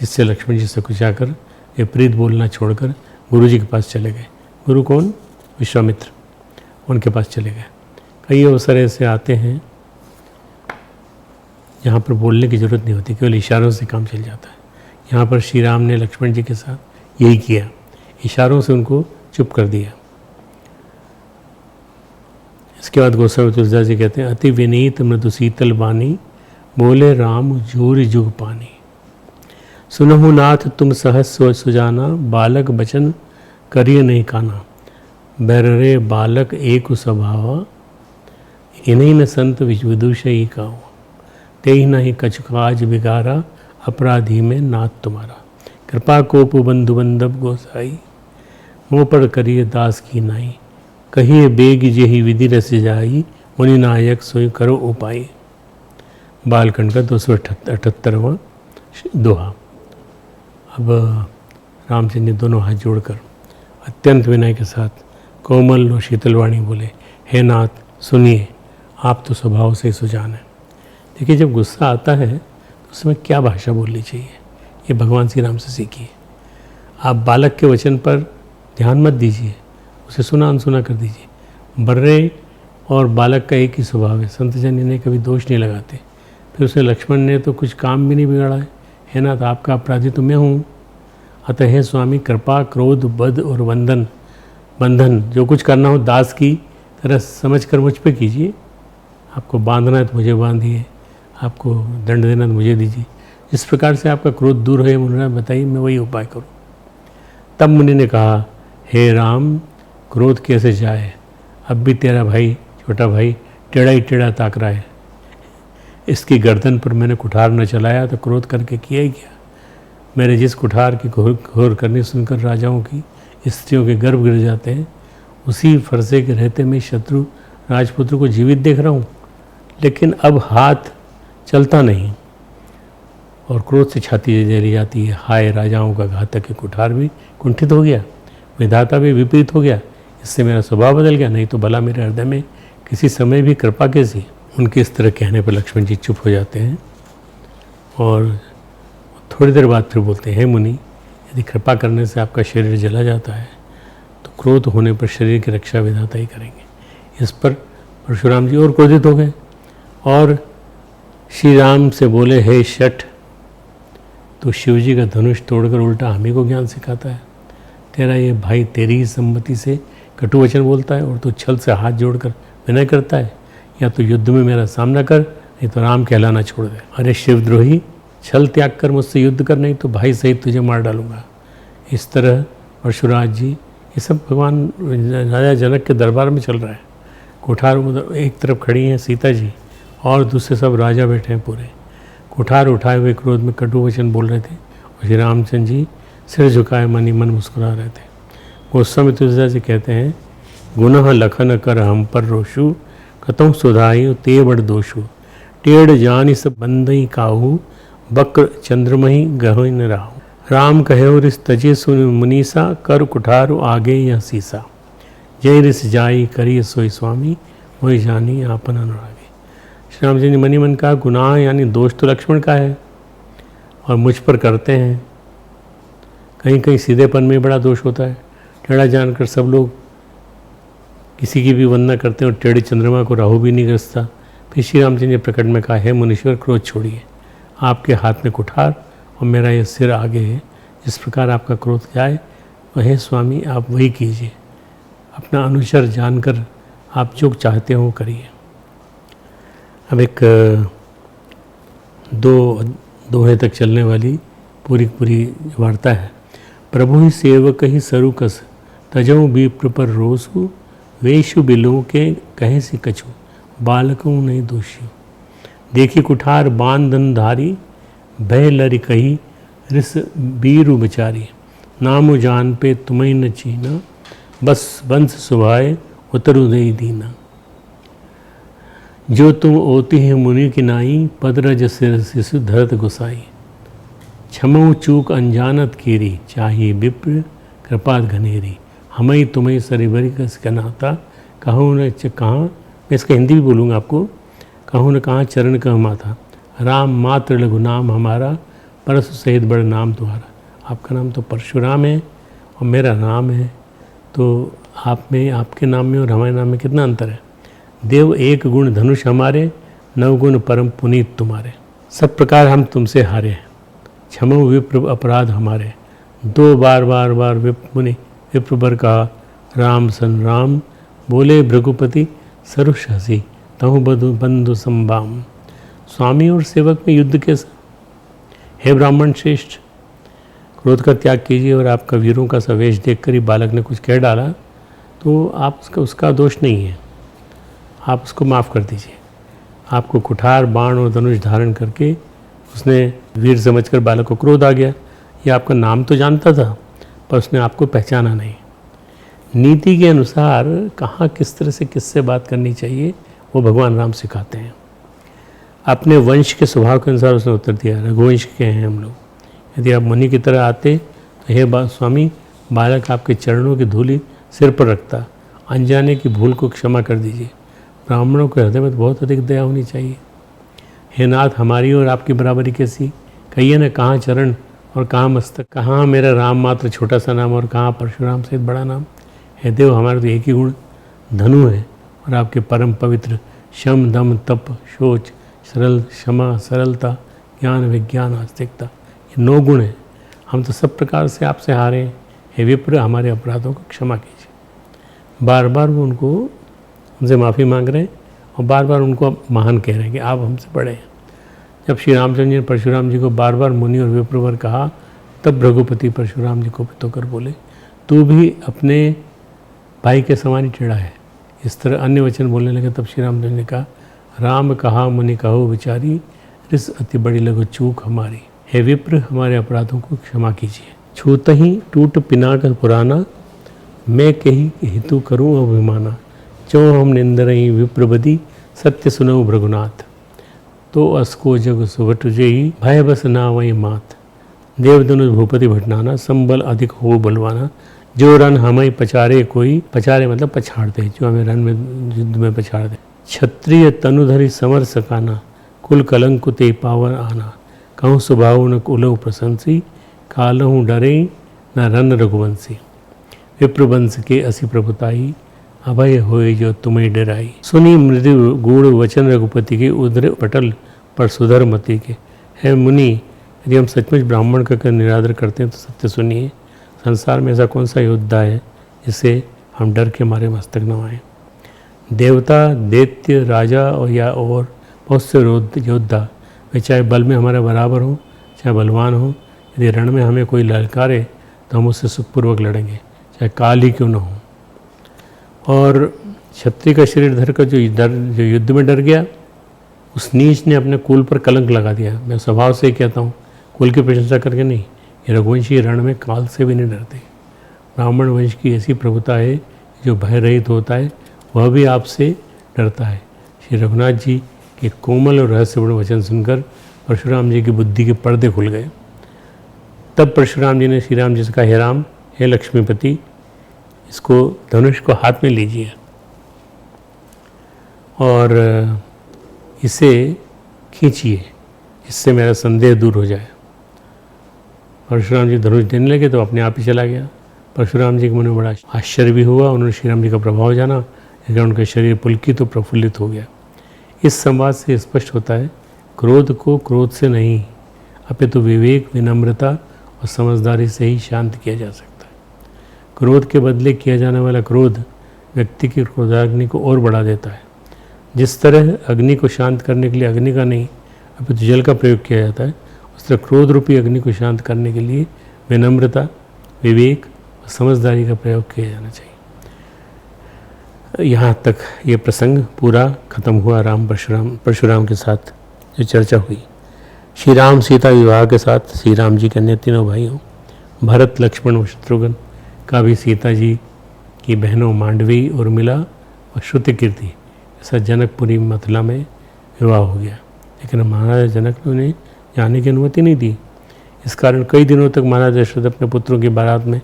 S3: जिससे लक्ष्मण जी सकुचाकर विपरीत बोलना छोड़कर गुरु जी के पास चले गए। गुरु कौन? विश्वामित्र। उनके पास चले गए। कई अवसर ऐसे आते हैं जहाँ पर बोलने की ज़रूरत नहीं होती, केवल इशारों से काम चल जाता है। यहाँ पर श्री राम ने लक्ष्मण जी के साथ यही किया, इशारों से उनको चुप कर दिया। इसके बाद गोस्वामी तुलसीदास जी कहते हैं, अति विनीत मृदु शीतल बानी, बोले राम जोर जुग पानी। सुनहु नाथ तुम सहस सुजाना, बालक बचन करिय नहीं काना। बैररे बालक एक स्वभावा, इन्हीं न संत विदुषई का। तेहि नहीं कछु काज बिगारा, अपराधी में नाथ तुम्हारा। कृपा कोप बंधु बंधव गोसाई, मुँह पर करिए दास की नाई। कहिए बेग जेहि विधि रस जाई, मुनि नायक सोई करो उपाय। बालखंड का 278वां दोहा। अब रामचंद्र ने दोनों हाथ जोड़कर अत्यंत विनय के साथ कोमल और शीतलवाणी बोले, हे नाथ सुनिए, आप तो स्वभाव से सुजान हैं। देखिए, जब गुस्सा आता है उस समय क्या भाषा बोलनी चाहिए, ये भगवान श्री राम से सीखिए। आप बालक के वचन पर ध्यान मत दीजिए, उसे सुना अनसुना कर दीजिए। बर्रे और बालक का एक ही स्वभाव है, संत जन इन्हें कभी दोष नहीं लगाते। फिर उसे लक्ष्मण ने तो कुछ काम भी नहीं बिगाड़ा है ना, तो आपका अपराधी तो मैं हूँ। अतः हे स्वामी, कृपा, क्रोध, बद और बंधन जो कुछ करना हो दास की तरह समझ कर मुझ पे कीजिए। आपको बांधना है तो मुझे बांधिए, आपको दंड देना तो मुझे दीजिए। जिस प्रकार से आपका क्रोध दूर हो मुनिराज बताइए, मैं वही उपाय करूँ। तब मुनि ने कहा, हे राम, क्रोध कैसे जाए, अब भी तेरा भाई, छोटा भाई टेढ़ा ही टेढ़ा ताक रहा है। इसकी गर्दन पर मैंने कुठार न चलाया तो क्रोध करके किया ही क्या। मेरे जिस कुठार की घोर करनी सुनकर राजाओं की स्त्रियों के गर्भ गिर जाते हैं, उसी फरसे के रहते मैं शत्रु राजपुत्र को जीवित देख रहा हूँ, लेकिन अब हाथ चलता नहीं और क्रोध से छाती जली जाती है। हाय, राजाओं का घातक कुठार भी कुंठित हो गया, विधाता भी विपरीत हो गया, इससे मेरा स्वभाव बदल गया। नहीं तो भला मेरे हृदय में किसी समय भी कृपा कैसी। उनके इस तरह कहने पर लक्ष्मण जी चुप हो जाते हैं और थोड़ी देर बाद फिर बोलते हैं, हे मुनि, यदि कृपा करने से आपका शरीर जला जाता है तो क्रोध होने पर शरीर की रक्षा विधाता ही करेंगे। इस पर परशुराम जी और क्रोधित हो गए और श्री राम से बोले, हे शठ, तो शिव जी का धनुष तोड़कर उल्टा हम ही को ज्ञान सिखाता है। तेरा ये भाई तेरी ही सम्मति से कटु वचन बोलता है और तू छल से हाथ जोड़कर विनय करता है। या तो युद्ध में मेरा सामना कर, नहीं तो राम कहलाना छोड़ दे। अरे शिवद्रोही, छल त्याग कर मुझसे युद्ध कर, नहीं तो भाई सहित तुझे मार डालूंगा। इस तरह परशुराज जी, ये सब भगवान राजा जनक के दरबार में चल रहा है। कुठार एक तरफ खड़ी हैं सीता जी और दूसरे सब राजा बैठे हैं पूरे। कुठार उठाए हुए क्रोध में कटु वचन बोल रहे थे और श्री रामचंद्र जी सिर झुकाए मन ही मन मुस्कुरा रहे थे। गोस्वामी तुलसीदास जी कहते हैं, गुनाह लखन कर हम पर रोशु, कतौ सुधाई ते बड़ दोषु, टेढ़ जानि सब बंदई काहू, बक्र चंद्रमही गहन न राहु। राम कहो रिस तजे सुन मुनीसा, कर कुठारु आगे यह सीसा, जय रिस जाई करिय सोई स्वामी, वही जानी आपन अनुरागी। श्री राम जी ने मनी मन कहा, गुनाह यानी दोष तो लक्ष्मण का है और मुझ पर करते हैं। कहीं कहीं सीधेपन में बड़ा दोष होता है। टेढ़ा जानकर सब लोग किसी की भी वंदना करते हैं और टेढ़े चंद्रमा को राहु भी नहीं ग्रसता। फिर श्री रामचंद्र ने प्रकट में कहा, हे मुनीश्वर, क्रोध छोड़िए, आपके हाथ में कुठार और मेरा ये सिर आगे है। जिस प्रकार आपका क्रोध जाए, वह स्वामी आप वही कीजिए। अपना अनुचर जानकर आप जो चाहते हो करिए। अब एक दोहे तक चलने वाली पूरी वार्ता है। प्रभु ही सेवक ही सरुकस, तजऊ विप्र पर रोसु, वेशु बिलो के कहे से कछु, बालकों नहीं दोषी। देखी कुठार बांधन धारी, भय लरि कही रिस बीरु बिचारी, नामु जान पे तुम्हें न चीना, बस वंश सुभाए उतरु दई दीना। जो तुम ओती है मुनि की नाई, पदरज सिर शिशु धरत गुसाई, क्षमऊ चूक अनजानत कीरी, चाहिए विप्र कृपा घनेरी, हमई तुम्हें सरिबरी कस कनाता, कहूँ न कहाँ, मैं इसका हिंदी भी बोलूँगा आपको, कहूँ न कहाँ चरण कह माथा, राम मात्र लघु नाम हमारा, परसु सहित बड़ नाम तुम्हारा। आपका नाम तो परशुराम है और मेरा नाम है, तो आप में, आपके नाम में और हमारे नाम में कितना अंतर है। देव एक गुण धनुष हमारे, नवगुण परम पुनीत तुम्हारे। सब प्रकार हम तुमसे हारे हैं, क्षमो विप्र अपराध हमारे। दो बार विप्र बर कहा, राम सन राम, बोले भृगुपति सरुष हसी, तहु बंधु संबाम। स्वामी और सेवक में युद्ध कैसा। हे ब्राह्मण श्रेष्ठ, क्रोध का त्याग कीजिए। और आपका वीरों का सवेश देखकर ही बालक ने कुछ कह डाला तो आप उसका दोष नहीं है, आप उसको माफ़ कर दीजिए। आपको कुठार, बाण और धनुष धारण करके उसने वीर समझकर बालक को क्रोध आ गया। ये आपका नाम तो जानता था पर उसने आपको पहचाना नहीं। नीति के अनुसार कहाँ किस तरह से किससे बात करनी चाहिए वो भगवान राम सिखाते हैं। अपने वंश के स्वभाव के अनुसार उसने उत्तर दिया, रघुवंश के हैं हम लोग। यदि आप मुनि की तरह आते तो हे स्वामी, बालक आपके चरणों की धूलि सिर पर रखता, अनजाने की भूल को क्षमा कर दीजिए। ब्राह्मणों के हृदय में तो बहुत अधिक दया होनी चाहिए। हे नाथ, हमारी और आपकी बराबरी कैसी? कहिए न, कहाँ चरण और कहाँ मस्तक, कहाँ मेरा राम मात्र छोटा सा नाम और कहाँ परशुराम सहित बड़ा नाम। हे देव, हमारे तो एक ही गुण धनु है और आपके परम पवित्र शम दम तप शोच सरल क्षमा सरलता ज्ञान विज्ञान आस्तिकता, ये 9 गुण हैं। हम तो सब प्रकार से आपसे हारे हैं। हे विप्र, हमारे अपराधों को क्षमा कीजिए। बार बार वो उनसे माफ़ी मांग रहे हैं और बार बार उनको महान कह रहे हैं कि आप हमसे बड़े हैं। जब श्री रामचंद्र जी ने परशुराम जी को बार बार मुनि और विप्रवर कहा, तब रघुपति परशुराम जी को पितो कर बोले, तू भी अपने भाई के समान ही टेढ़ा है। इस तरह अन्य वचन बोलने लगे। तब श्री रामचंद्र ने कहा, राम कहा मुनि कहो विचारी, रिस अति बड़ी लघु चूक हमारी। हे विप्र, हमारे अपराधों को क्षमा कीजिए। छूत ही टूट पिनाक पुराना, मैं कही हितु करूँ अभिमाना। जो हम निंदरही विप्रबदी, सत्य सुनो भृगुनाथ। तो असको जग सुभट जेही, भय बस ना वही मात। देवधनुष भूपति भटनाना, संबल अधिक हो बलवाना। जो रन हमें पचारे कोई, पचारे मतलब पछाड़ दे, जो हमें रन में युद्ध में पछाड़ दे। क्षत्रिय तनुधरी समर सकाना, कुल कलंक ते पावर आना। कहूँ स्वभाव न कुलव प्रशंसी, कालहूँ डरे न रन रघुवंशी। विप्रवंश के असी प्रभुताई, अभय होए जो तुम्हें डराई। सुनी मृदु गूढ़ वचन रघुपति के, उदर पटल पर सुधर मति के। है मुनि, यदि हम सचमुच ब्राह्मण का निरादर करते हैं तो सत्य सुनिए। संसार में ऐसा कौन सा योद्धा है जिसे हम डर के मारे मस्तक नवाएं। देवता, दैत्य, राजा और बहुत से योद्धा, वे चाहे बल में हमारे बराबर हो चाहे बलवान हो, यदि रण में हमें कोई ललकारे तो हम उससे सुखपूर्वक लड़ेंगे, चाहे काल ही क्यों न हो। और क्षत्रिय का शरीर धर कर जो युद्ध में डर गया, उस नीच ने अपने कुल पर कलंक लगा दिया। मैं स्वभाव से ही कहता हूँ, कुल की प्रशंसा करके नहीं। ये रघुवंशी रण में काल से भी नहीं डरते। ब्राह्मण वंश की ऐसी प्रभुता है, जो भय रहित होता है वह भी आपसे डरता है। श्री रघुनाथ जी के कोमल और रहस्यपूर्ण वचन सुनकर परशुराम जी की बुद्धि के पर्दे खुल गए। तब परशुराम जी ने श्री राम जी से कहा, हे राम, हे लक्ष्मीपति, इसको धनुष को हाथ में लीजिए और इसे खींचिए, इससे मेरा संदेह दूर हो जाए। परशुराम जी धनुष देने लगे तो अपने आप ही चला गया। परशुराम जी के मन में बड़ा आश्चर्य भी हुआ। उन्होंने श्री राम जी का प्रभाव जाना, लेकिन उनका शरीर पुलकित तो प्रफुल्लित हो गया। इस संवाद से स्पष्ट होता है, क्रोध को क्रोध से नहीं, अपितु विवेक, विनम्रता और समझदारी से ही शांत किया जा सकता है। क्रोध के बदले किया जाने वाला क्रोध व्यक्ति की क्रोधाग्नि को और बढ़ा देता है। जिस तरह अग्नि को शांत करने के लिए अग्नि का नहीं अपितु जल का प्रयोग किया जाता है, उस तरह क्रोध रूपी अग्नि को शांत करने के लिए विनम्रता, विवेक और समझदारी का प्रयोग किया जाना चाहिए। यहाँ तक ये प्रसंग पूरा खत्म हुआ। राम परशुराम के साथ जो चर्चा हुई, श्री राम सीता विवाह के साथ श्री राम जी के अन्य तीनों भाइयों भरत, लक्ष्मण और शत्रुघ्न का भी सीता जी की बहनों मांडवी, उर्मिला और श्रुतिकीर्ति ऐसा जनकपुरी मथुरा में विवाह हो गया। लेकिन महाराज जनक ने उन्हें जाने की अनुमति नहीं दी। इस कारण कई दिनों तक महाराज दशरथ अपने पुत्रों की बारात में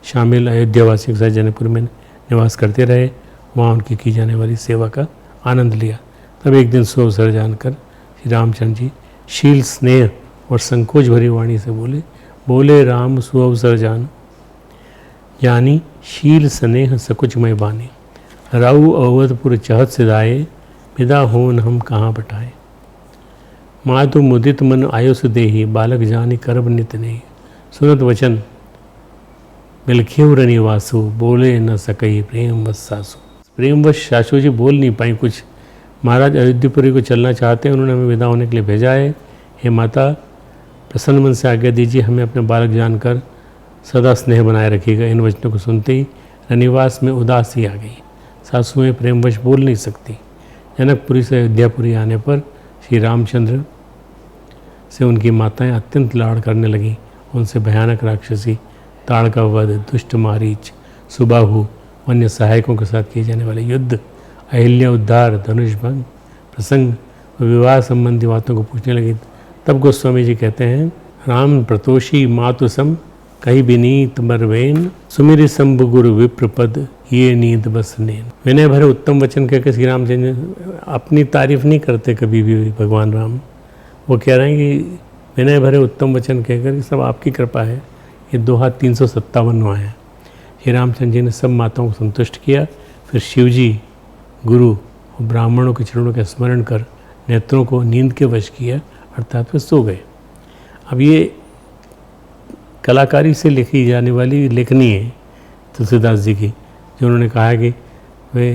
S3: शामिल अयोध्यावासियों के साथ जनकपुर में निवास करते रहे। वहाँ उनकी की जाने वाली सेवा का आनंद लिया। तब एक दिन सुअवसर जानकर श्री रामचंद्र जी शील, स्नेह और संकोच भरी वाणी से बोले राम सुअवसर जान, यानी शील स्नेह सकुचमय बानी। राऊ अवधपुर चहत सिधाए, विदा होन हम कहाँ बटाए। मातु मुदित मन आयुष देही, बालक जानी करब नित नहीं। सुनत वचन बिलखेव रनिवासु, बोले न सकई प्रेमवश सासु। प्रेमवश सासू जी बोल नहीं पाई कुछ। महाराज अयोध्यापुरी को चलना चाहते हैं, उन्होंने हमें विदा होने के लिए भेजा है। हे माता, प्रसन्न मन से आज्ञा दीजिए, हमें अपने बालक जानकर सदा स्नेह बनाए रखिएगा। इन वचनों को सुनते ही रनिवास में उदासी आ गई। सासुएं प्रेमवश बोल नहीं सकती। जनकपुरी से अयोध्यापुरी आने पर श्री रामचंद्र से उनकी माताएं अत्यंत लाड़ करने लगीं। उनसे भयानक राक्षसी ताड़का वध, दुष्ट मारीच, सुबाहु, अन्य सहायकों के साथ किए जाने वाले युद्ध, अहिल्या उद्धार, धनुष भंग प्रसंग और विवाह संबंधी बातों को पूछने लगी। तब गोस्वामी जी कहते हैं, राम प्रतोषी मातु सम, कही विनीत मरवेन, सुमिर शंभु गुरु विप्रपद, ये नींद बस नैन। विनय भरे उत्तम वचन कहकर श्री रामचंद्र अपनी तारीफ नहीं करते कभी भी भगवान राम, वो कह रहे हैं कि विनय भरे उत्तम वचन कहकर कि सब आपकी कृपा है। ये दोहा 357वां है। श्री रामचंद्र जी ने सब माताओं को संतुष्ट किया। फिर शिव जी गुरु और ब्राह्मणों के चरणों का स्मरण कर नेत्रों को नींद के वश किया, अर्थात वे सो गए। अब ये कलाकारी से लिखी जाने वाली लेखनी है तुलसीदास जी की, जो उन्होंने कहा है कि वे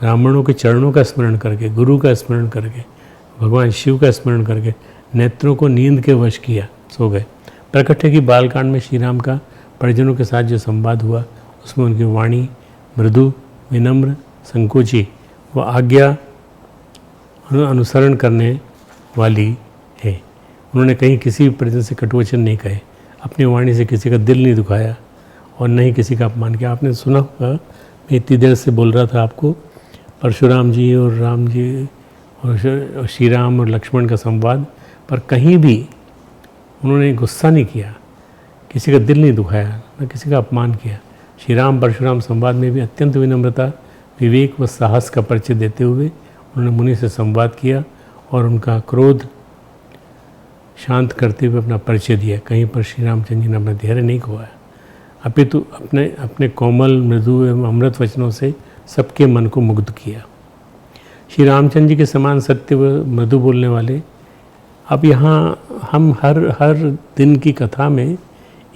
S3: ब्राह्मणों के चरणों का स्मरण करके, गुरु का स्मरण करके, भगवान शिव का स्मरण करके नेत्रों को नींद के वश किया, सो गए। प्रकट है कि बालकांड में श्री राम का परिजनों के साथ जो संवाद हुआ उसमें उनकी वाणी मृदु, विनम्र, संकोची व आज्ञा अनुसरण करने वाली है। उन्होंने कहीं किसी भी परिजन से कटुवचन नहीं कहे, अपनी वाणी से किसी का दिल नहीं दुखाया और न ही किसी का अपमान किया। आपने सुना होगा, मैं इतनी देर से बोल रहा था आपको, परशुराम जी और राम जी और श्री राम और लक्ष्मण का संवाद, पर कहीं भी उन्होंने गुस्सा नहीं किया, किसी का दिल नहीं दुखाया, न किसी का अपमान किया। श्री राम परशुराम संवाद में भी अत्यंत विनम्रता, विवेक व साहस का परिचय देते हुए उन्होंने मुनि से संवाद किया और उनका क्रोध शांत करते हुए अपना परिचय दिया। कहीं पर श्री रामचंद्र जी ने अपना धैर्य नहीं खोया, अपितु अपने कोमल, मृदु एवं अमृत वचनों से सबके मन को मुग्ध किया। श्री रामचंद्र जी के समान सत्य व मृदु बोलने वाले, अब यहाँ हम हर दिन की कथा में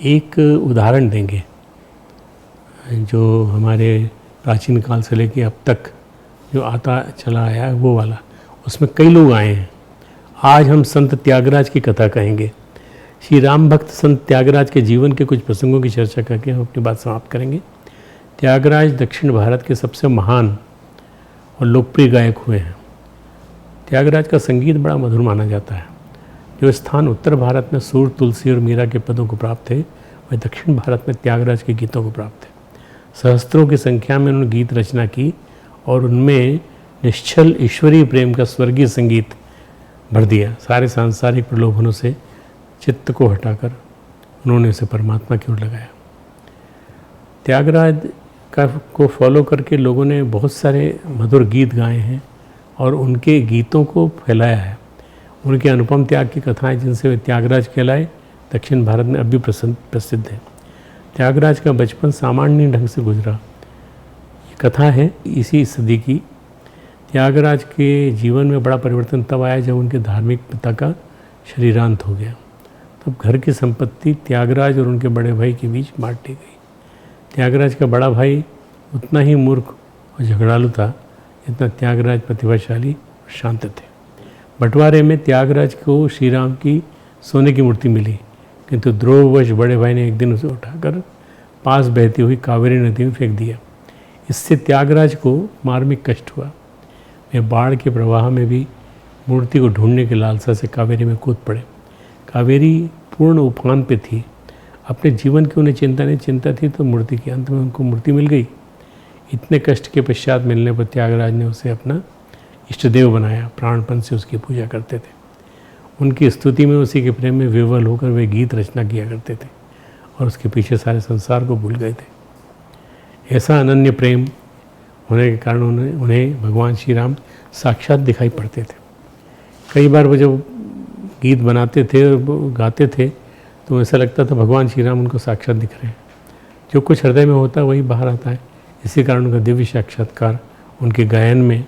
S3: एक उदाहरण देंगे जो हमारे प्राचीन काल से लेकर अब तक जो आता चला आया है वो वाला। उसमें कई लोग आए हैं। आज हम संत त्यागराज की कथा कहेंगे। श्री राम भक्त संत त्यागराज के जीवन के कुछ प्रसंगों की चर्चा करके हम अपनी बात समाप्त करेंगे। त्यागराज दक्षिण भारत के सबसे महान और लोकप्रिय गायक हुए हैं। त्यागराज का संगीत बड़ा मधुर माना जाता है। जो स्थान उत्तर भारत में सूर, तुलसी और मीरा के पदों को प्राप्त है, वह दक्षिण भारत में त्यागराज के गीतों को प्राप्त है। सहस्त्रों की संख्या में उन्होंने गीत रचना की और उनमें निश्चल ईश्वरीय प्रेम का स्वर्गीय संगीत भर दिया। सारे सांसारिक प्रलोभनों से चित्त को हटाकर उन्होंने उसे परमात्मा की ओर लगाया। त्यागराज को फॉलो करके लोगों ने बहुत सारे मधुर गीत गाए हैं और उनके गीतों को फैलाया है। उनके अनुपम त्याग की कथाएं जिनसे वे त्यागराज कहलाए, दक्षिण भारत में अब भी प्रसिद्ध है। त्यागराज का बचपन सामान्य ढंग से गुजरा, ये कथा है इसी सदी की। त्यागराज के जीवन में बड़ा परिवर्तन तब आया जब उनके धार्मिक पिता का शरीरांत हो गया। तब घर की संपत्ति त्यागराज और उनके बड़े भाई के बीच बांट दी गई। त्यागराज का बड़ा भाई उतना ही मूर्ख और झगड़ालू था जितना त्यागराज प्रतिभाशाली और शांत थे। बंटवारे में त्यागराज को श्री राम की सोने की मूर्ति मिली, किंतु द्रोहवश बड़े भाई ने एक दिन उसे उठाकर पास बहती हुई कावेरी नदी में फेंक दिया। इससे त्यागराज को मार्मिक कष्ट हुआ। वे बाढ़ के प्रवाह में भी मूर्ति को ढूंढने की लालसा से कावेरी में कूद पड़े। कावेरी पूर्ण उफान पे थी। अपने जीवन की उन्हें चिंता थी तो मूर्ति की, अंत में उनको मूर्ति मिल गई। इतने कष्ट के पश्चात मिलने पर त्यागराज ने उसे अपना इष्टदेव बनाया, प्राणपन से उसकी पूजा करते थे। उनकी स्तुति में, उसी के प्रेम में विह्वल होकर वे गीत रचना किया करते थे और उसके पीछे सारे संसार को भूल गए थे। ऐसा अनन्य प्रेम होने के कारण उन्हें भगवान श्री राम साक्षात दिखाई पड़ते थे। कई बार वो जब गीत बनाते थे और गाते थे तो ऐसा लगता था भगवान श्री राम उनको साक्षात दिख रहे हैं। जो कुछ हृदय में होता है वही बाहर आता है। इसी कारण उनका दिव्य साक्षात्कार उनके गायन में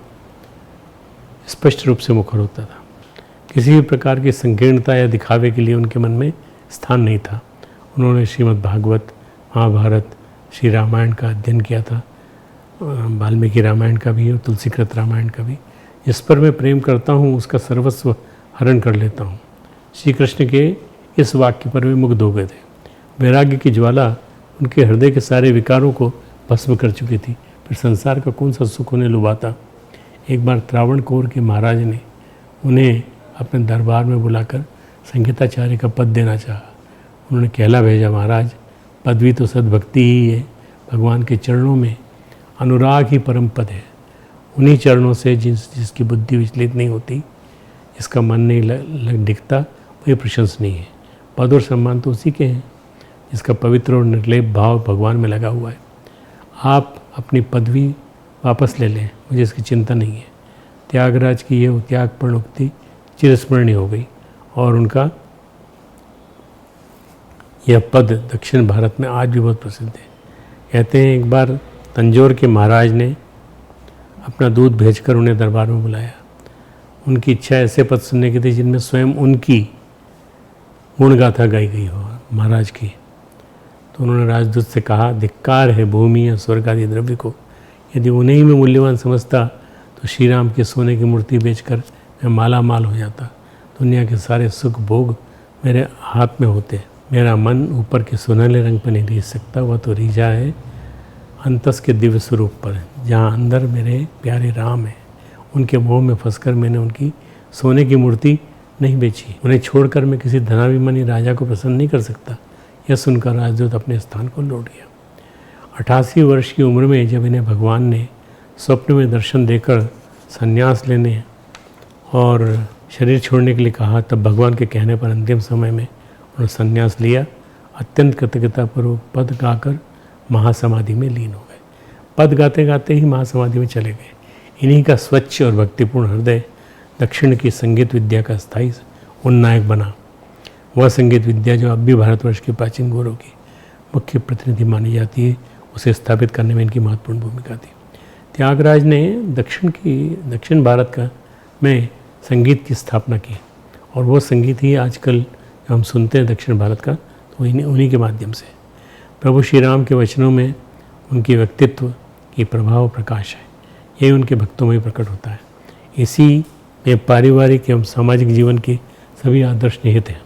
S3: स्पष्ट रूप से मुखर होता था। किसी भी प्रकार की संकीर्णता या दिखावे के लिए उनके मन में स्थान नहीं था। उन्होंने श्रीमद् भागवत, महाभारत, श्री रामायण का अध्ययन किया था, वाल्मीकि रामायण का भी और तुलसीकृत रामायण का भी। जिस पर मैं प्रेम करता हूँ उसका सर्वस्व हरण कर लेता हूँ। श्री कृष्ण के इस वाक्य पर वे मुग्ध हो गए थे। वैराग्य की ज्वाला उनके हृदय के सारे विकारों को भस्म कर चुकी थी। फिर संसार का कौन सा सुख उन्हें लुभाता। एक बार त्रावणकोर के महाराज ने उन्हें अपने दरबार में बुलाकर संगीताचार्य का पद देना चाहा। उन्होंने कहला भेजा, महाराज पदवी तो सद्भक्ति ही है, भगवान के चरणों में अनुराग ही परम पद है। उन्हीं चरणों से जिसकी बुद्धि विचलित नहीं होती, जिसका मन नहीं दिखता, वही प्रशंसनीय है। पद और सम्मान तो उसी के हैं जिसका पवित्र और निर्लेप भाव भगवान में लगा हुआ है। आप अपनी पदवी वापस ले लें, मुझे इसकी चिंता नहीं है। त्यागराज की यह त्यागपूर्ण उक्ति चिरस्मरणीय हो गई और उनका यह पद दक्षिण भारत में आज भी बहुत प्रसिद्ध है। कहते हैं एक बार तंजौर के महाराज ने अपना दूत भेजकर उन्हें दरबार में बुलाया। उनकी इच्छा ऐसे पद सुनने की थी जिनमें स्वयं उनकी गुणगाथा गाई गई हो महाराज की। तो उन्होंने राजदूत से कहा, धिक्कार है भूमि या स्वर्ग आदि द्रव्य को, यदि उन्हें ही मैं मूल्यवान समझता तो श्री राम की सोने की मूर्ति बेचकर मैं माला माल हो जाता, दुनिया के सारे सुख भोग मेरे हाथ में होते। मेरा मन ऊपर के सुनहले रंग पर नहीं रीझ सकता, वह तो रीझा है अंतस के दिव्य स्वरूप पर, जहाँ अंदर मेरे प्यारे राम हैं। उनके मोह में फंसकर मैंने उनकी सोने की मूर्ति नहीं बेची। उन्हें छोड़कर मैं किसी धनाभिमानी राजा को प्रसन्न नहीं कर सकता। यह सुनकर राजदूत अपने स्थान को लौट गया। 88 वर्ष की उम्र में जब इन्हें भगवान ने स्वप्न में दर्शन देकर संन्यास लेने और शरीर छोड़ने के लिए कहा, तब भगवान के कहने पर अंतिम समय में उन्होंने संन्यास लिया। अत्यंत कृतज्ञतापूर्वक पद गाकर महासमाधि में लीन हो गए। पद गाते गाते ही महासमाधि में चले गए। इन्हीं का स्वच्छ और भक्तिपूर्ण हृदय दक्षिण की संगीत विद्या का स्थायी उन्नायक बना। वह संगीत विद्या जो अब भी भारतवर्ष के प्राचीन गौरव की मुख्य प्रतिनिधि मानी जाती है, उसे स्थापित करने में इनकी महत्वपूर्ण भूमिका थी। त्यागराज ने दक्षिण भारत का में संगीत की स्थापना की और वो संगीत ही आजकल जो हम सुनते हैं दक्षिण भारत का, तो उन्हीं के माध्यम से। प्रभु श्री राम के वचनों में उनके व्यक्तित्व की प्रभाव प्रकाश है। यही उनके भक्तों में प्रकट होता है। इसी में पारिवारिक एवं सामाजिक जीवन के सभी आदर्श निहित हैं।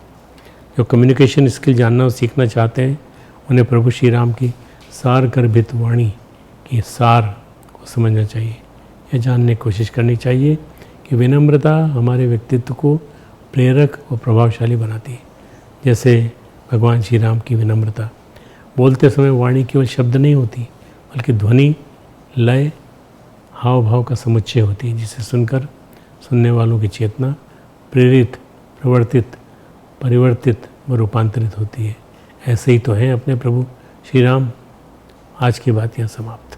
S3: जो कम्युनिकेशन स्किल जानना और सीखना चाहते हैं, उन्हें प्रभु श्री राम की सार गर्भित वाणी के सार को समझना चाहिए। यह जानने की कोशिश करनी चाहिए कि विनम्रता हमारे व्यक्तित्व को प्रेरक और प्रभावशाली बनाती है। जैसे भगवान श्री राम की विनम्रता। बोलते समय वाणी केवल शब्द नहीं होती, बल्कि ध्वनि, लय, हाव भाव का समुच्चय होती है, जिसे सुनकर सुनने वालों की चेतना प्रेरित, प्रवर्तित, परिवर्तित व रूपांतरित होती है। ऐसे ही तो हैं अपने प्रभु श्री राम। आज की बात यहाँ समाप्त।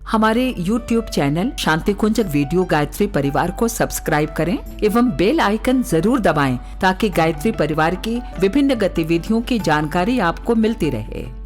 S4: हमारे YouTube चैनल शांति कुंज वीडियो गायत्री परिवार को सब्सक्राइब करें एवं बेल आइकन जरूर दबाएं ताकि गायत्री परिवार की विभिन्न गतिविधियों की जानकारी आपको मिलती रहे।